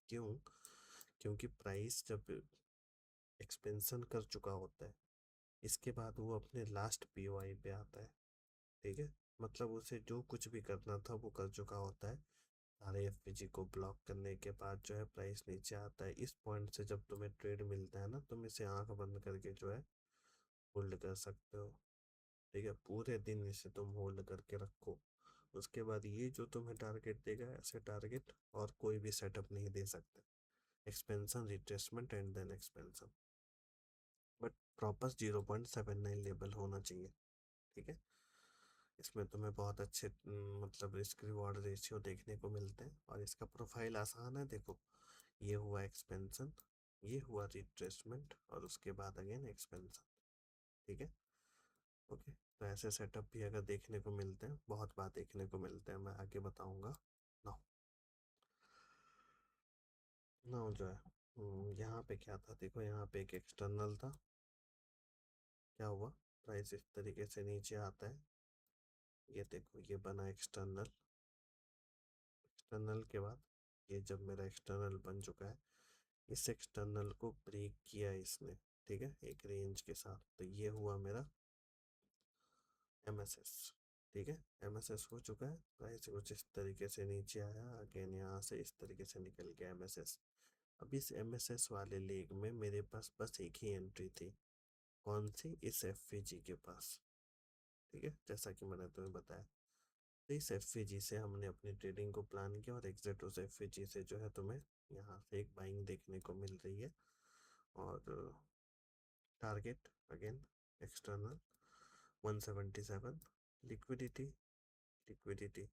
क्यों? क्योंकि प्राइस जब एक्सपेंशन कर चुका होता है, इसके बाद वो अपने लास्ट पीओआई पे आता है। ठीक है, मतलब उसे जो कुछ भी करना था वो कर चुका होता है। सारे एफपीजी को ब्लॉक करने के बाद जो है प्राइस नीचे आता है। इस पॉइंट से जब तुम्हें ट्रेड मिलता है ना, तुम इसे आंख बंद करके जो है होल्ड कर सकते हो। ठीक है, पूरे दिन इसे तुम होल्ड करके रखो। उसके बाद ये जो तुम्हें टारगेट देगा, ऐसे टारगेट और कोई भी सेटअप नहीं दे सकते। Expansion, retracement and then expansion, but proper 0.79 level होना चाहिए। ठीक है, इसमें तुम्हें बहुत अच्छे मतलब रिस्क रिवॉर्ड रेशियो देखने को मिलते हैं और इसका प्रोफाइल आसान है। देखो, ये हुआ एक्सपेंशन, ये हुआ रिट्रेसमेंट और उसके बाद अगेन एक्सपेंशन। ठीक है, ओके, तो ऐसे सेटअप भी अगर देखने को मिलते हैं, बहुत बार देखने को मिलते हैं, मैं आगे बताऊंगा। नाउ, नाउ जो है यहाँ पे क्या था, देखो यहाँ पे एक एक्सटर्नल था। क्या हुआ, प्राइस इस तरीके से नीचे आता है, ये देखो ये बना एक्सटर्नल। एक्सटर्नल के बाद ये जब मेरा एक्सटर्नल बन चुका है, इस एक्सटर्नल को ब्रेक किया इसने। ठीक है, एक रेंज के साथ, तो ये हुआ मेरा एमएसएस। ठीक है, एमएसएस हो चुका है, प्राइस कुछ इस तरीके से नीचे आया, अगेन यहाँ से इस तरीके से निकल गया एमएसएस। अब इस एमएसएस वाले लेग में मेरे पास बस एक ही एंट्री थी, कौन सी, इस एफवीजी के पास। ठीक है, जैसा कि मैंने तुम्हें बताया, तो इस एफवीजी से हमने अपनी ट्रेडिंग को प्लान किया और एग्जैक्ट उस एफवीजी से जो है तुम्हें यहाँ से एक बाइंग देखने को मिल रही है। और target again external 177, liquidity, liquidity.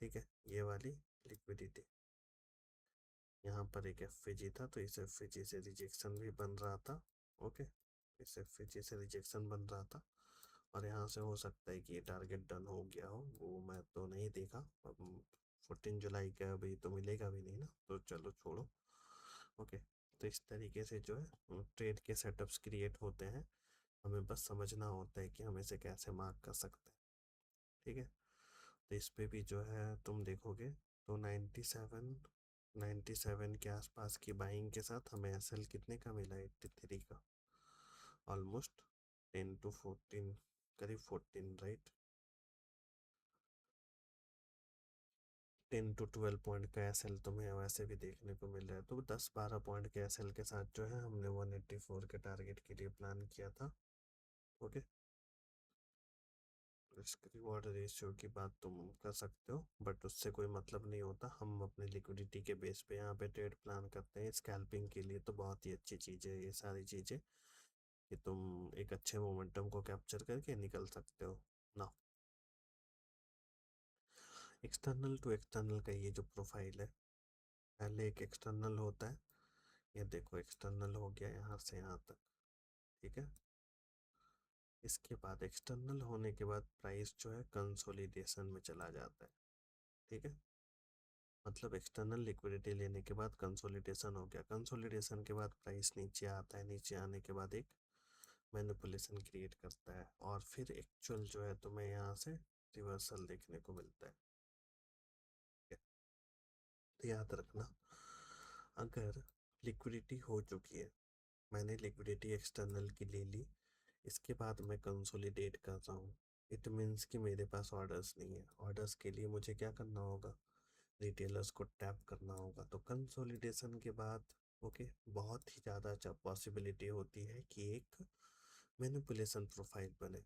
ठीक है, ये वाली लिक्विडिटी, यहाँ पर एक एफवीजी था तो इस एफवीजी से रिजेक्शन भी बन रहा था। ओके, इस एफवीजी से रिजेक्शन बन रहा था और यहाँ से हो सकता है कि ये टारगेट डन हो गया हो, वो मैं तो नहीं देखा। अब 14 जुलाई का अभी तो मिलेगा भी नहीं ना, तो चलो छोड़ो। ओके, तो इस तरीके से जो है ट्रेड के सेटअप्स क्रिएट होते हैं, हमें बस समझना होता है कि हम इसे कैसे मार्क कर सकते हैं। ठीक है, तो इस पे भी जो है तुम देखोगे तो 97 के आसपास की बाइंग के साथ हमें एसएल कितने का मिला, 83 का, ऑलमोस्ट 10 to 14, करीब 14, राइट, 10 to 12 पॉइंट का एसएल तुम्हें वैसे भी देखने को मिल रहा है। तो 10-12 पॉइंट के एसएल के साथ जो है हमने 184 के टारगेट के लिए प्लान किया था। ओके, रिस्क रिवॉर्ड रेशियो की बात तुम कर सकते हो, बट उससे कोई मतलब नहीं होता। हम अपने लिक्विडिटी के बेस पे यहाँ पे ट्रेड प्लान करते हैं। स्कैल्पिंग के लिए तो बहुत ही अच्छी चीज़ है ये सारी चीज़ें, कि तुम एक अच्छे मोमेंटम को कैप्चर करके निकल सकते हो ना। एक्सटर्नल टू एक्सटर्नल का ये जो प्रोफाइल है, पहले एक एक्सटर्नल होता है, ये देखो एक्सटर्नल हो गया यहाँ से यहाँ तक। ठीक है, इसके बाद एक्सटर्नल होने के बाद प्राइस जो है कंसोलिडेशन में चला जाता है। ठीक है, मतलब एक्सटर्नल लिक्विडिटी लेने के बाद कंसोलिडेशन हो गया, कंसोलिडेशन के बाद प्राइस नीचे आता है, नीचे आने के बाद एक मैनिपुलेशन क्रिएट करता है और फिर एक्चुअल जो है तुम्हें यहाँ से रिवर्सल देखने को मिलता है। तो याद रखना, अगर लिक्विडिटी हो चुकी है, मैंने लिक्विडिटी एक्सटर्नल की ले ली, इसके बाद मैं कंसोलिडेट कर रहा हूँ, इट मीन्स कि मेरे पास ऑर्डर्स नहीं है। ऑर्डर्स के लिए मुझे क्या करना होगा, रिटेलर्स को टैप करना होगा। तो कंसोलिडेशन के बाद ओके, बहुत ही ज़्यादा पॉसिबिलिटी होती है कि एक मैनिपुलेशन प्रोफाइल बने।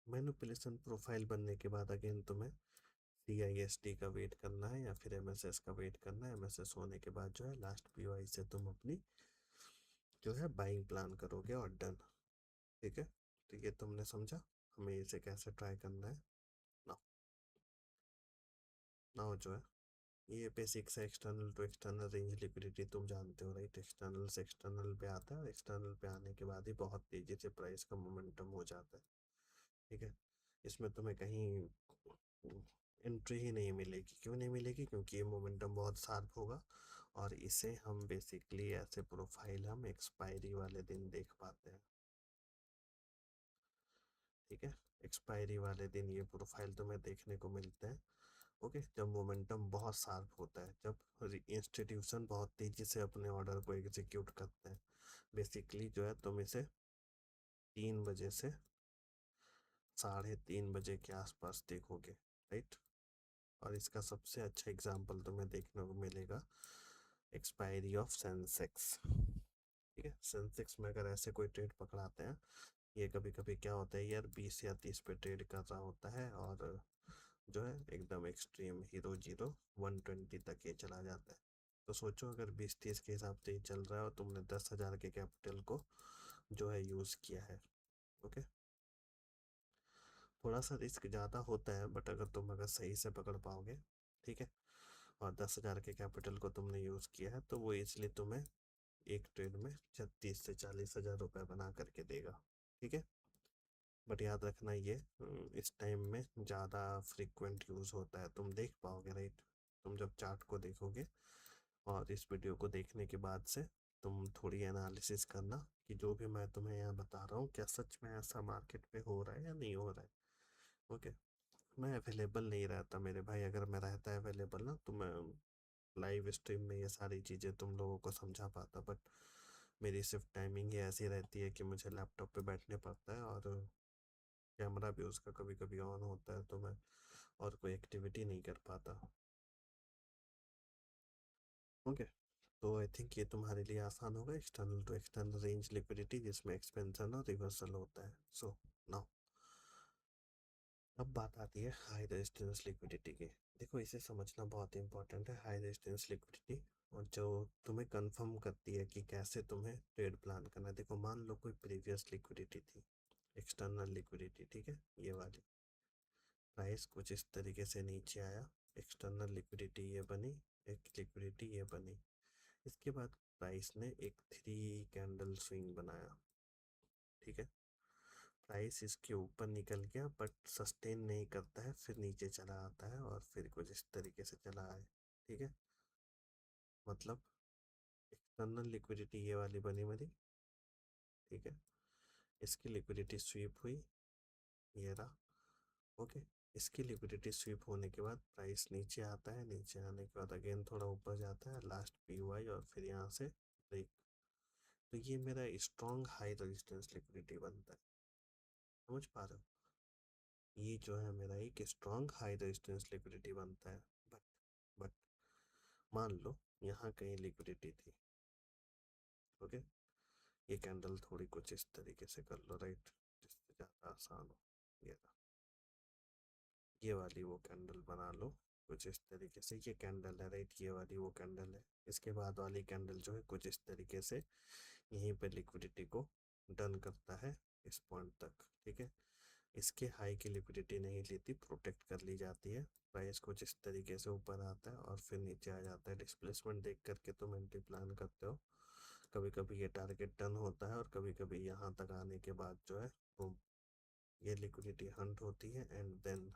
मैनिपुलेशन प्रोफाइल बनने के बाद अगेन तुम्हें CISD का वेट करना है या फिर MSS का वेट करना है। MSS होने के बाद जो है लास्ट POI से तुम अपनी जो है बाइंग प्लान करोगे और डन। ठीक है, तो ये तुमने समझा हमें इसे कैसे ट्राई करना है। नाउ, नाउ जो है ये बेसिक से external to external range liquidity तुम जानते हो राइट, एक्सटर्नल से एक्सटर्नल पे आता है और एक्सटर्नल पे आने के बाद ही बहुत तेजी से प्राइस का मोमेंटम हो जाता है। ठीक है, इसमें तुम्हें कहीं एंट्री ही नहीं मिलेगी। क्यों नहीं मिलेगी? क्योंकि ये मोमेंटम बहुत शार्प होगा और इसे हम बेसिकली ऐसे प्रोफाइल हम एक्सपायरी वाले दिन देख पाते हैं। ठीक है, एक्सपायरी वाले दिन ये प्रोफाइल तुम्हें देखने को मिलते हैं। ओके, जब मोमेंटम बहुत शार्प होता है, जब इंस्टीट्यूशन बहुत तेजी से अपने ऑर्डर को एग्जीक्यूट करते हैं। बेसिकली जो है तुम इसे 3 बजे से 3:30 बजे के आसपास देखोगे, राइट। और इसका सबसे अच्छा एग्जाम्पल तुम्हें देखने को मिलेगा एक्सपायरी ऑफ सेंसेक्स। ठीक है, सेंसेक्स में अगर ऐसे कोई ट्रेड पकड़ाते हैं, ये कभी कभी क्या होता है यार, 20 या 30 पे ट्रेड कर रहा होता है और जो है एकदम एक्सट्रीम हीरो जीरो 120 तक ये चला जाता है। तो सोचो अगर 20-30 के हिसाब से ये चल रहा है और तुमने 10,000 के कैपिटल को जो है यूज़ किया है। ओके, थोड़ा सा रिस्क ज़्यादा होता है बट अगर सही से पकड़ पाओगे, ठीक है, और 10,000 के कैपिटल को तुमने यूज़ किया है तो वो इसलिए तुम्हें एक ट्रेड में 36 से 40 हज़ार रुपये बना करके देगा। ठीक है, बट याद रखना ये इस टाइम में ज़्यादा फ्रीक्वेंट यूज़ होता है, तुम देख पाओगे राइट। तुम जब चार्ट को देखोगे और इस वीडियो को देखने के बाद से तुम थोड़ी एनालिसिस करना कि जो भी मैं तुम्हें यहाँ बता रहा हूँ क्या सच में ऐसा मार्केट पे हो रहा है या नहीं हो रहा है। ओके, मैं अवेलेबल नहीं रहता मेरे भाई, अगर मैं रहता है अवेलेबल ना तो मैं लाइव स्ट्रीम में ये सारी चीज़ें तुम लोगों को समझा पाता, बट मेरी सिर्फ टाइमिंग ही ऐसी रहती है कि मुझे लैपटॉप पे बैठने पड़ता है और कैमरा भी उसका कभी कभी ऑन होता है तो मैं और कोई एक्टिविटी नहीं कर पाता। ओके, तो आई थिंक ये तुम्हारे लिए आसान होगा, external to external range liquidity जिसमें एक्सपेंशन और रिवर्सल होता है। सो नाउ अब बात आती है हाई रेजिस्टेंस लिक्विडिटी की। देखो इसे समझना बहुत इंपॉर्टेंट है, हाई रेजिस्टेंस लिक्विडिटी, और जो तुम्हें कंफर्म करती है कि कैसे तुम्हें ट्रेड प्लान करना है। देखो मान लो कोई प्रीवियस लिक्विडिटी थी, एक्सटर्नल लिक्विडिटी, ठीक है, ये वाली प्राइस कुछ इस तरीके से नीचे आया, एक्सटर्नल लिक्विडिटी ये बनी, एक लिक्विडिटी ये बनी, इसके बाद प्राइस ने एक 3 कैंडल स्विंग बनाया। ठीक है, प्राइस इसके ऊपर निकल गया बट सस्टेन नहीं करता है, फिर नीचे चला आता है और फिर कुछ इस तरीके से चला आए। ठीक है, मतलब एक्सटर्नल लिक्विडिटी ये वाली बनी मेरी। ठीक है, इसकी लिक्विडिटी स्वीप हुई, ये रहा। ओके, इसकी लिक्विडिटी स्वीप होने के बाद प्राइस नीचे आता है, नीचे आने के बाद अगेन थोड़ा ऊपर जाता है, लास्ट पी वाई और फिर यहाँ से ब्रेक। तो ये मेरा स्ट्रॉन्ग हाई रेजिस्टेंस लिक्विडिटी बनता है, समझ पा रहे हो? ये जो है मेरा एक स्ट्रॉन्ग हाई रेजिस्टेंस लिक्विडिटी बनता है। बट मान लो यहाँ कहीं लिक्विडिटी थी। ओके, ये कैंडल थोड़ी कुछ इस तरीके से कर लो राइट, जिससे ज़्यादा आसान हो। ये रहा, ये वाली वो कैंडल बना लो कुछ इस तरीके से, ये कैंडल है राइट, ये वाली वो कैंडल है। इसके बाद वाली कैंडल जो है कुछ इस तरीके से यहीं पर लिक्विडिटी को डन करता है इस पॉइंट तक। ठीक है, इसके हाई की लिक्विडिटी नहीं लेती, प्रोटेक्ट कर ली जाती है, प्राइस कुछ इस तरीके से ऊपर आता है और फिर नीचे आ जाता है। डिस्प्लेसमेंट देख करके तुम एंट्री प्लान करते हो, कभी कभी ये टारगेट टर्न होता है और कभी कभी यहाँ तक आने के बाद जो है वो ये लिक्विडिटी हंट होती है एंड देन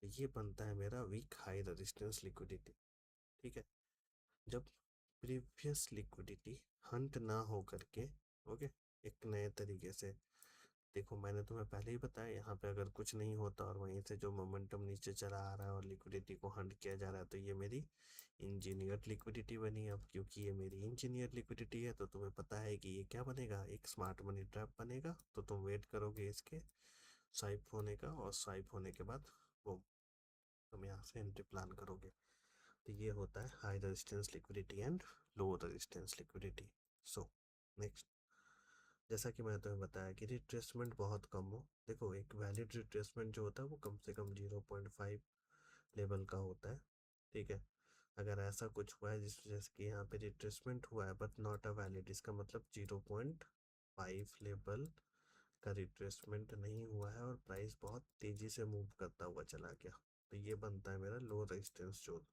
ये बनता है मेरा वीक हाई रेजिस्टेंस लिक्विडिटी। ठीक है, जब प्रीवियस लिक्विडिटी हंट ना हो करके, ओके, एक नए तरीके से, देखो मैंने तुम्हें पहले ही बताया यहाँ पे अगर कुछ नहीं होता और वहीं से जो मोमेंटम नीचे चला आ रहा है और लिक्विडिटी को हंट किया जा रहा है तो ये मेरी इंजीनियर्ड लिक्विडिटी बनी। अब क्योंकि ये मेरी इंजीनियर्ड लिक्विडिटी है तो तुम्हें पता है कि ये क्या बनेगा, एक स्मार्ट मनी ट्रैप बनेगा। तो तुम वेट करोगे इसके स्वाइप होने का और स्वाइप होने के बाद वो तुम यहाँ से एंट्री प्लान करोगे। तो ये होता है high resistance liquidity and low resistance liquidity. So next, जैसा कि मैंने तुम्हें बताया कि रिट्रेसमेंट बहुत कम हो। देखो एक वैलिड रिट्रेसमेंट जो होता है वो कम से कम 0.5 लेवल का होता है। ठीक है, अगर ऐसा कुछ हुआ है जिस वजह से कि यहाँ पे रिट्रेसमेंट हुआ है बट नॉट अ वैलिड, इसका मतलब 0.5 लेवल का रिट्रेसमेंट नहीं हुआ है और प्राइस बहुत तेज़ी से मूव करता हुआ चला गया, तो ये बनता है मेरा लो रेजिस्टेंस जोन।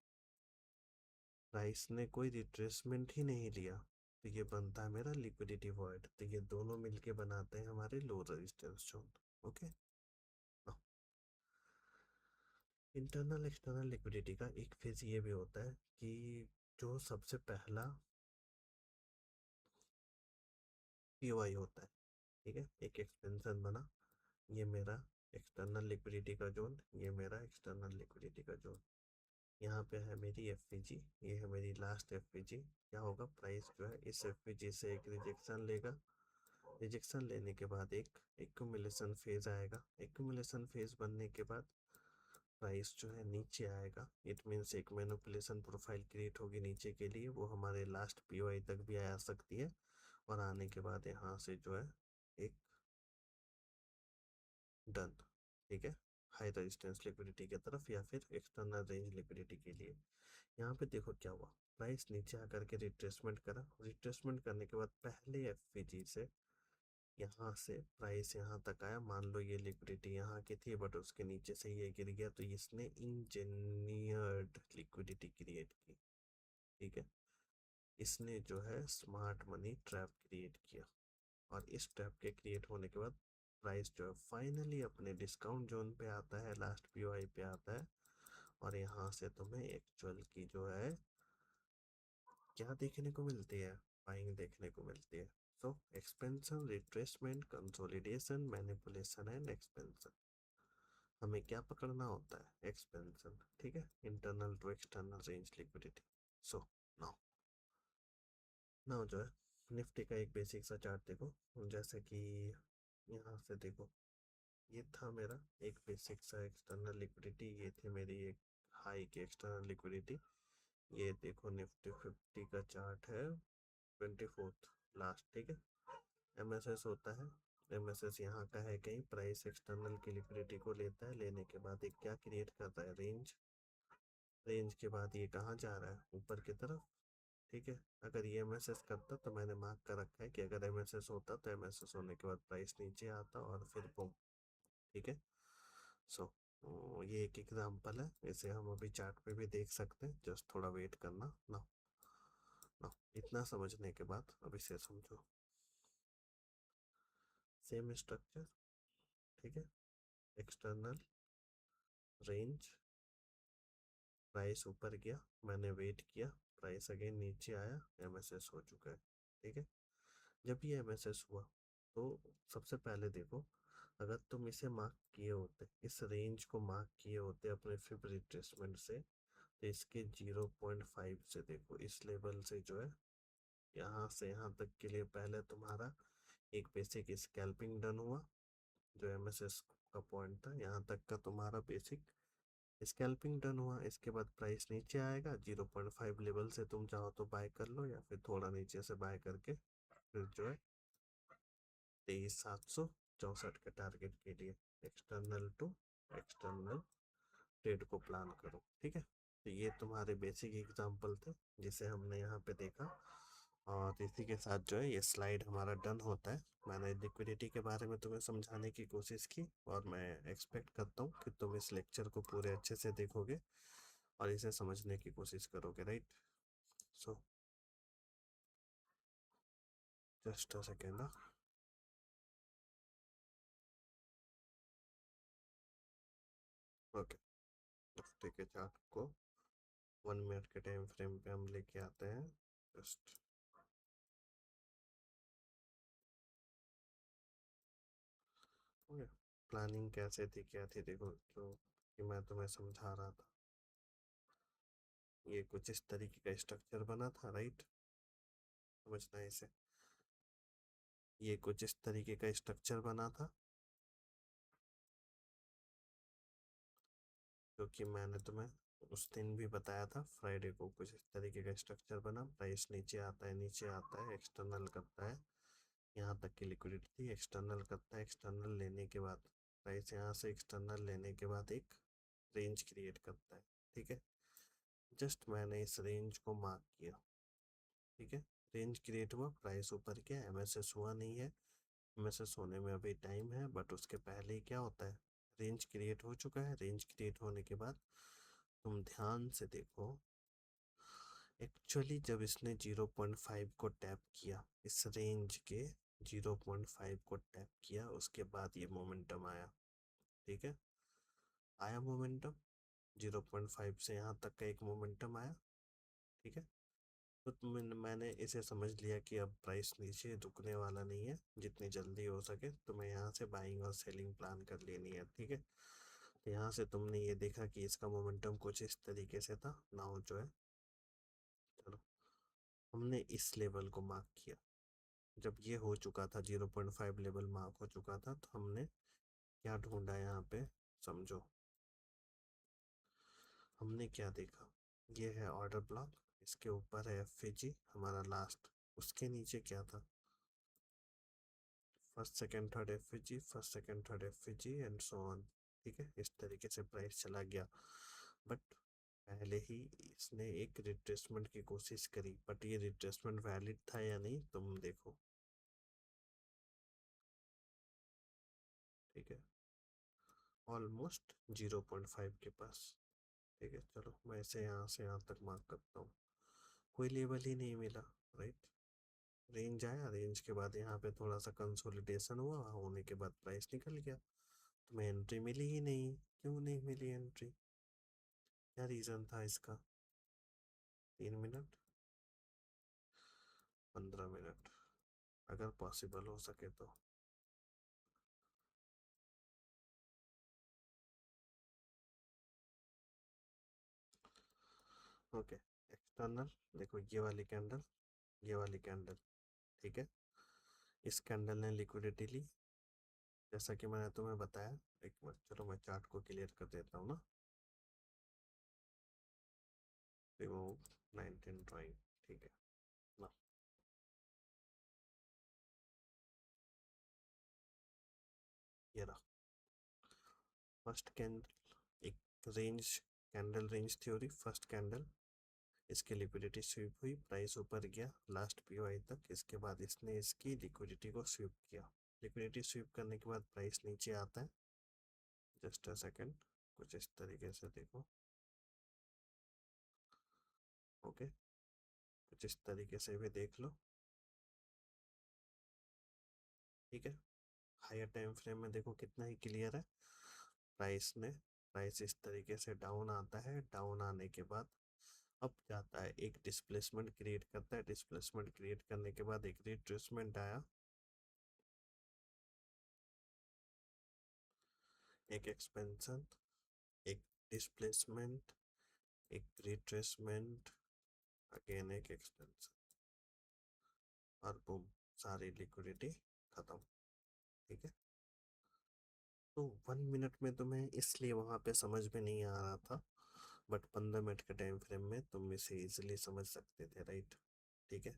प्राइस ने कोई रिट्रेसमेंट ही नहीं लिया, तो ये बनता है मेरा लिक्विडिटी वॉइड। तो ये दोनों मिलके बनाते हैं हमारे low resistance zone. Okay. Internal external liquidity का एक फेज ये भी होता है कि जो सबसे पहला पीओआई होता है, ठीक है, एक एक्सपेंशन बना, ये मेरा एक्सटर्नल लिक्विडिटी का जोन, ये मेरा एक्सटर्नल लिक्विडिटी का जोन। यहाँ पे है मेरी एफपीजी, ये है मेरी लास्ट एफपीजी। क्या होगा, प्राइस जो है इस एफपीजी से एक रिजेक्शन लेगा, रिजेक्शन लेने के बाद एक एक्यूमुलेशन फेज आएगा, एक्यूमुलेशन फेज बनने के बाद प्राइस जो है नीचे आएगा। इट मीन्स एक मैनिपुलेशन प्रोफाइल क्रिएट होगी नीचे के लिए, वो हमारे लास्ट पीओआई तक भी आ सकती है, और आने के बाद यहाँ से जो है एक डन, ठीक है, हाई रेजिस्टेंस लिक्विडिटी की तरफ या फिर एक्सटर्नल रेंज लिक्विडिटी के लिए। यहाँ पे देखो क्या हुआ, प्राइस नीचे आकर के रिट्रेसमेंट करा, रिट्रेसमेंट करने के बाद पहले एफपीजी से यहाँ से प्राइस यहाँ तक आया। मान लो ये लिक्विडिटी यहाँ की थी बट उसके नीचे से ये गिर गया, तो इसने इंजीनियर्ड लिक्विडिटी क्रिएट की, ठीक है। इसने जो है स्मार्ट मनी ट्रैप क्रिएट किया, और इस ट्रैप के क्रिएट होने के बाद प्राइस जो है फाइनली अपने डिस्काउंट जोन पे आता है, लास्ट पीओआई पे आता है, और यहाँ से तुम्हें एक्चुअल की जो है क्या देखने को मिलती है, बाइंग देखने को मिलती है। So expansion, retracement, consolidation, manipulation and expansion. हमें क्या पकड़ना होता है, एक्सपेंशन, ठीक है, internal to external range liquidity. So now now जो है निफ्टी का एक बेसिक सा चार्ट देखो, जैसे कि यहाँ से देखो, ये था मेरा एक बेसिक सा एक्सटर्नल लिक्विडिटी, ये थी मेरी एक हाई की एक्सटर्नल लिक्विडिटी। ये देखो निफ्टी 50 का चार्ट है, 24th लास्ट, ठीक है। एमएसएस होता है, एमएसएस यहाँ का है कहीं, प्राइस एक्सटर्नल की लिक्विडिटी को लेता है, लेने के बाद एक क्या क्रिएट करता है, रेंज, रेंज के बाद ये कहाँ जा रहा है, ऊपर की तरफ, ठीक है। अगर ये एमएसएस करता तो मैंने मार्क कर रखा है कि अगर एमएसएस होता तो एमएसएस होने के बाद प्राइस नीचे आता और फिर बूम, ठीक है। सो ये एक एग्जांपल है, इसे हम अभी चार्ट पे भी देख सकते हैं, जस्ट थोड़ा वेट करना ना ना। इतना समझने के बाद अब इसे समझो, सेम स्ट्रक्चर, ठीक है, एक्सटर्नल रेंज, प्राइस ऊपर गया, मैंने वेट किया, प्राइस अगेन नीचे आया, एमएसएस हो चुका है, ठीक है। जब ये एमएसएस हुआ तो सबसे पहले देखो, अगर तुम इसे मार्क किए होते, इस रेंज को मार्क किए होते अपने फिब रिट्रेसमेंट से, तो इसके 0.5 से देखो, इस लेवल से जो है यहाँ से यहाँ तक के लिए पहले तुम्हारा एक बेसिक स्कैल्पिंग डन हुआ, जो एमएसएस का पॉइंट था, यहाँ तक का तुम्हारा बेसिक स्कैल्पिंग डन हुआ। इसके बाद प्राइस नीचे आएगा, 0.5 लेवल से तुम चाहो तो बाय कर लो, या फिर थोड़ा नीचे से बाय करके फिर जो है 23,764 के टारगेट के लिए एक्सटर्नल टू एक्सटर्नल ट्रेड को प्लान करो, ठीक है। तो ये तुम्हारे बेसिक एग्जांपल थे जिसे हमने यहाँ पे देखा, और इसी के साथ जो है ये स्लाइड हमारा डन होता है। मैंने लिक्विडिटी के बारे में तुम्हें समझाने की कोशिश की, और मैं एक्सपेक्ट करता हूँ कि तुम इस लेक्चर को पूरे अच्छे से देखोगे और इसे समझने की कोशिश करोगे, right. So just a second. Okay, ठीक है, चार्ट को 1 मिनट के टाइम फ्रेम पे हम लेके आते हैं, जस्ट प्लानिंग कैसे थी क्या थी, देखो जो कि मैं तुम्हें समझा रहा था, ये कुछ इस तरीके का स्ट्रक्चर बना था, राइट, समझना है इसे, ये कुछ इस तरीके का स्ट्रक्चर बना था, क्योंकि मैंने तुम्हें उस दिन भी बताया था फ्राइडे को, कुछ इस तरीके का स्ट्रक्चर बना, प्राइस नीचे आता है, नीचे आता है, एक्सटर्नल करता है, यहाँ तक की लिक्विडिटी थी, एक्सटर्नल करता है, एक्सटर्नल लेने के बाद प्राइस यहाँ से एक्सटर्नल लेने के बाद एक रेंज क्रिएट करता है, ठीक है। जस्ट मैंने इस रेंज को मार्क किया, ठीक है, रेंज क्रिएट हुआ, प्राइस ऊपर गया, एमएसएस हुआ नहीं है, एमएसएस होने में अभी टाइम है, बट उसके पहले ही क्या होता है, रेंज क्रिएट हो चुका है। रेंज क्रिएट होने के बाद तुम ध्यान से देखो, एक्चुअली जब इसने 0.5 को टैप किया, इस रेंज के 0.5 को टैप किया, उसके बाद ये मोमेंटम आया। ठीक है, आया मोमेंटम 0.5 से यहाँ तक का एक मोमेंटम आया। ठीक है, तो मैंने इसे समझ लिया कि अब प्राइस नीचे रुकने वाला नहीं है, जितनी जल्दी हो सके तो मैं यहाँ से बाइंग और सेलिंग प्लान कर लेनी है। ठीक है, तो यहाँ से तुमने ये देखा कि इसका मोमेंटम कुछ इस तरीके से था। नाउ जो है, चलो हमने इस लेवल को मार्क किया। जब ये हो चुका था, 0.5 लेवल मार्क हो चुका था, तो हमने क्या ढूंढा यहाँ पे, समझो। हमने क्या देखा, ये है ऑर्डर ब्लॉक, इसके ऊपर है एफ हमारा लास्ट, उसके नीचे क्या था, first second third F first second third F and so on. ठीक है, इस तरीके से प्राइस चला गया। बट पहले ही इसने एक रिट्रेसमेंट की कोशिश करी, बट ये रिट्रेसमेंट वैलिड था या नहीं तुम देखो। ठीक है, ऑलमोस्ट 0.5 के पास। ठीक है, चलो मैं इसे यहाँ से यहाँ तक मार्क करता हूँ। कोई लेवल ही नहीं मिला, राइट। रेंज आया, रेंज के बाद यहाँ पे थोड़ा सा कंसोलिडेशन हुआ, होने के बाद प्राइस निकल गया। तो मैं एंट्री मिली ही नहीं, क्यों नहीं मिली एंट्री, क्या रीज़न था इसका। 3 मिनट, 15 मिनट, अगर पॉसिबल हो सके तो। ओके, एक्सटर्नल देखो, ये वाली कैंडल, ये वाली कैंडल। ठीक है, इस कैंडल ने लिक्विडिटी ली, जैसा कि मैंने तुम्हें बताया। एक मिनट, चलो मैं चार्ट को क्लियर कर देता हूँ ना। Remove 19 drawing. ठीक है ना, ये रहा फर्स्ट कैंडल, एक range, candle range theory, first candle, इसकी लिक्विडिटी स्वीप हुई, प्राइस ऊपर गया लास्ट पीओआई तक, इसके बाद इसने इसकी लिक्विडिटी को स्वीप किया। लिक्विडिटी स्वीप करने के बाद प्राइस नीचे आता है, जस्ट अ सेकेंड, कुछ इस तरीके से देखो। ओके, कुछ इस तरीके से भी देख लो। ठीक है, हायर टाइम फ्रेम में देखो कितना ही क्लियर है। प्राइस इस तरीके से डाउन आता है, डाउन आने के बाद अब जाता है, एक डिस्प्लेसमेंट क्रिएट करता है, डिस्प्लेसमेंट क्रिएट करने के बाद एक रिट्रेसमेंट आया, एक एक्सपेंशन, एक डिस्प्लेसमेंट, एक रिट्रेसमेंट, अगेन एक एक्सपेंशन, और बूम, सारी लिक्विडिटी खत्म। ठीक है, तो 1 मिनट में तुम्हें इसलिए वहां पे समझ में नहीं आ रहा था, बट 15 मिनट के टाइम फ्रेम में तुम इसे इजिली समझ सकते थे, राइट। ठीक है,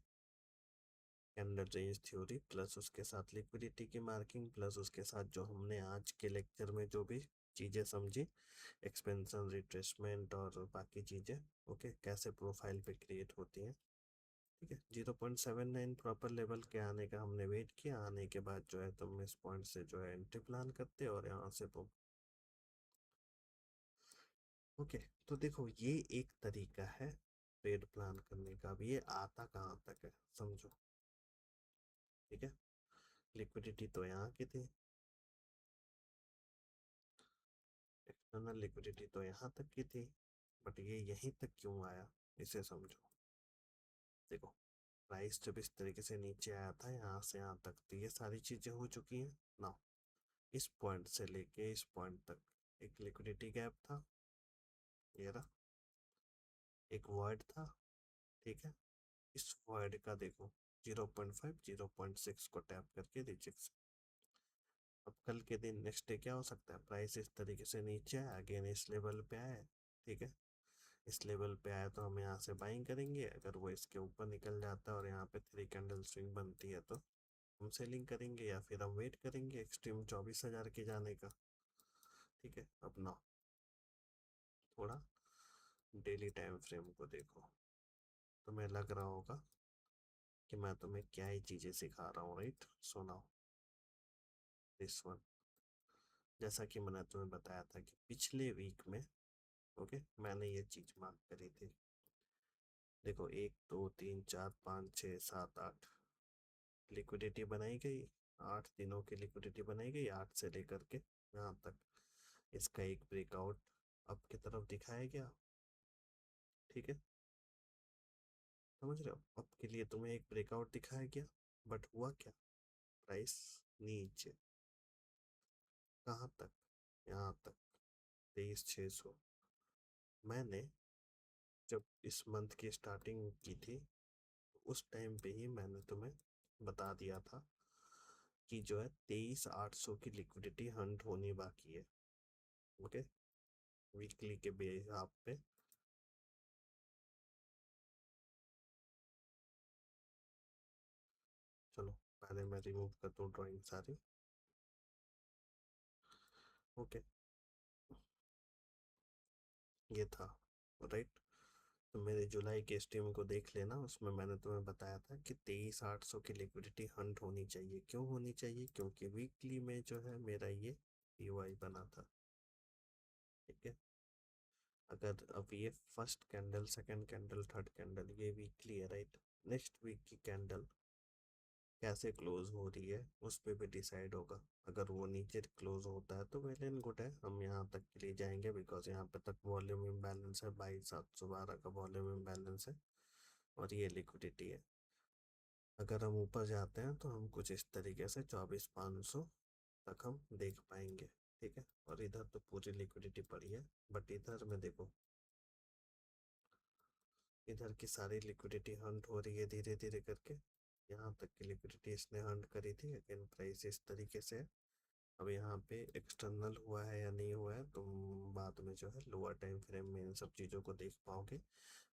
कैंडल रेंज थ्योरी प्लस उसके साथ लिक्विडिटी की मार्किंग, प्लस उसके साथ जो हमने आज के लेक्चर में जो भी चीज़ें समझी, एक्सपेंशन, रिट्रेसमेंट और बाकी चीज़ें, ओके, कैसे प्रोफाइल पे क्रिएट होती हैं। ठीक है, 0.79 प्रॉपर लेवल के आने का हमने वेट किया, आने के बाद जो है तुम इस पॉइंट से जो है एंट्री प्लान करते और यहाँ से तुम। ओके, तो देखो ये एक तरीका है ट्रेड प्लान करने का। अब ये आता कहाँ तक है, समझो। ठीक है, लिक्विडिटी तो यहाँ की थी, एक्सटर्नल लिक्विडिटी तो यहाँ तक की थी, बट ये यहीं तक क्यों आया, इसे समझो। देखो, प्राइस जब इस तरीके से नीचे आया था यहाँ से यहाँ तक, तो ये सारी चीज़ें हो चुकी हैं ना। इस पॉइंट से लेके इस पॉइंट तक एक लिक्विडिटी गैप था, ये रहा, एक वर्ड था। ठीक है, इस वर्ड का देखो, 0.5 0.6 को टैप करके रिजेक्शन। अब कल के दिन नेक्स्ट डे क्या हो सकता है, प्राइस इस तरीके से नीचे आया, अगेन इस लेवल पे आया। ठीक है, इस लेवल पे आया तो हम यहाँ से बाइंग करेंगे, अगर वो इसके ऊपर निकल जाता है और यहाँ पे 3 कैंडल स्विंग बनती है तो हम सेलिंग करेंगे, या फिर हम वेट करेंगे एक्सट्रीम 24,000 के जाने का। ठीक है, अपना थोड़ा डेली टाइम फ्रेम को देखो, तुम्हें लग रहा होगा कि मैं तुम्हें क्या ही चीज़ें सिखा रहा हूँ, राइट। सुनाओ, दिस वन, जैसा कि मैंने तुम्हें बताया था कि पिछले वीक में, ओके, मैंने ये चीज़ मार्क करी थी। देखो 1 2 3 4 5 6 7 8 लिक्विडिटी बनाई गई, 8 दिनों की लिक्विडिटी बनाई गई, 8 से लेकर के यहाँ तक। इसका एक ब्रेकआउट अप की तरफ दिखाया गया, ठीक है, समझ रहे हो? अप के लिए तुम्हें एक ब्रेकआउट दिखाया गया, बट हुआ क्या? प्राइस नीचे, कहाँ तक? यहाँ तक, 23,600। मैंने जब इस मंथ की स्टार्टिंग की थी, उस टाइम पे ही मैंने तुम्हें बता दिया था कि जो है 23,800 की लिक्विडिटी हंट होनी बाकी है। ओके, वीकली के हिसाब पे। चलो पहले मैं रिमूव कर दूँ ड्राइंग सारी। ओके, ये था, राइट। तो मेरे जुलाई के स्ट्रीम को देख लेना, उसमें मैंने तुम्हें बताया था कि 23,800 की लिक्विडिटी हंट होनी चाहिए। क्यों होनी चाहिए? क्योंकि वीकली में जो है मेरा ये पीवाई बना था, ठीक है। अगर अब ये first candle, second candle, third candle, ये वीकली है, राइट। नेक्स्ट वीक की कैंडल कैसे क्लोज हो रही है उस पर भी डिसाइड होगा। अगर वो नीचे क्लोज होता है तो वेल एंड गुड है, हम यहाँ तक के लिए जाएंगे, बिकॉज यहाँ पे तक वॉल्यूम इम्बैलेंस है, 22,712 का वॉल्यूम इम्बैलेंस है और ये लिक्विडिटी है। अगर हम ऊपर जाते हैं तो हम कुछ इस तरीके से 24,500 तक हम देख पाएंगे, ठीक है। और इधर तो पूरी लिक्विडिटी पड़ी है, बट इधर में देखो, इधर की सारी लिक्विडिटी हंट हो रही है धीरे धीरे करके। यहाँ तक की लिक्विडिटी इसने हंट करी थी, अगेन प्राइस इस तरीके से। अब यहाँ पे एक्सटर्नल हुआ है या नहीं हुआ है तुम बाद में जो है लोअर टाइम फ्रेम में इन सब चीज़ों को देख पाओगे।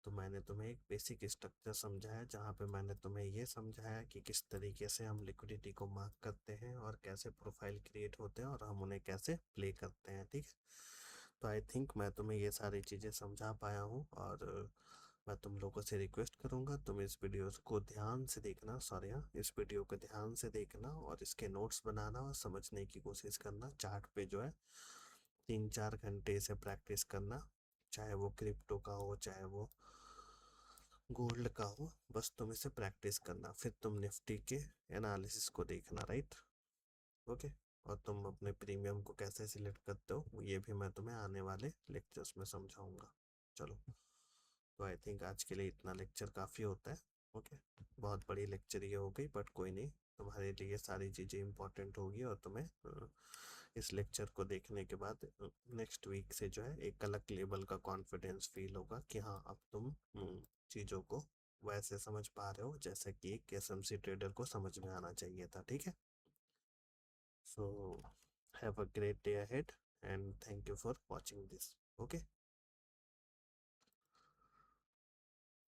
तो मैंने तुम्हें एक बेसिक स्ट्रक्चर समझाया, जहाँ पे मैंने तुम्हें ये समझाया कि किस तरीके से हम लिक्विडिटी को मार्क करते हैं और कैसे प्रोफाइल क्रिएट होते हैं और हम उन्हें कैसे प्ले करते हैं, ठीक है। तो आई थिंक मैं तुम्हें ये सारी चीज़ें समझा पाया हूँ, और मैं तुम लोगों से रिक्वेस्ट करूँगा तुम इस वीडियो को ध्यान से देखना, सॉरी हाँ, इस वीडियो को ध्यान से देखना और इसके नोट्स बनाना और समझने की कोशिश करना। चार्ट पे जो है 3-4 घंटे से प्रैक्टिस करना, चाहे वो क्रिप्टो का हो चाहे वो गोल्ड का हो, बस तुम इसे प्रैक्टिस करना, फिर तुम निफ्टी के एनालिसिस को देखना, राइट। ओके, और तुम अपने प्रीमियम को कैसे सिलेक्ट करते हो ये भी मैं तुम्हें आने वाले लेक्चर्स में समझाऊंगा। चलो, तो आई थिंक आज के लिए इतना लेक्चर काफ़ी होता है। ओके, बहुत बड़ी लेक्चर ये हो गई, बट कोई नहीं, तुम्हारे लिए सारी चीज़ें इंपॉर्टेंट होगी और तुम्हें इस लेक्चर को देखने के बाद नेक्स्ट वीक से जो है एक अलग लेवल का कॉन्फिडेंस फील होगा कि हाँ अब तुम चीज़ों को वैसे समझ पा रहे हो जैसे कि एक एसएमसी ट्रेडर को समझ में आना चाहिए था, ठीक है। So have a great day ahead and thank you for watching this. Okay.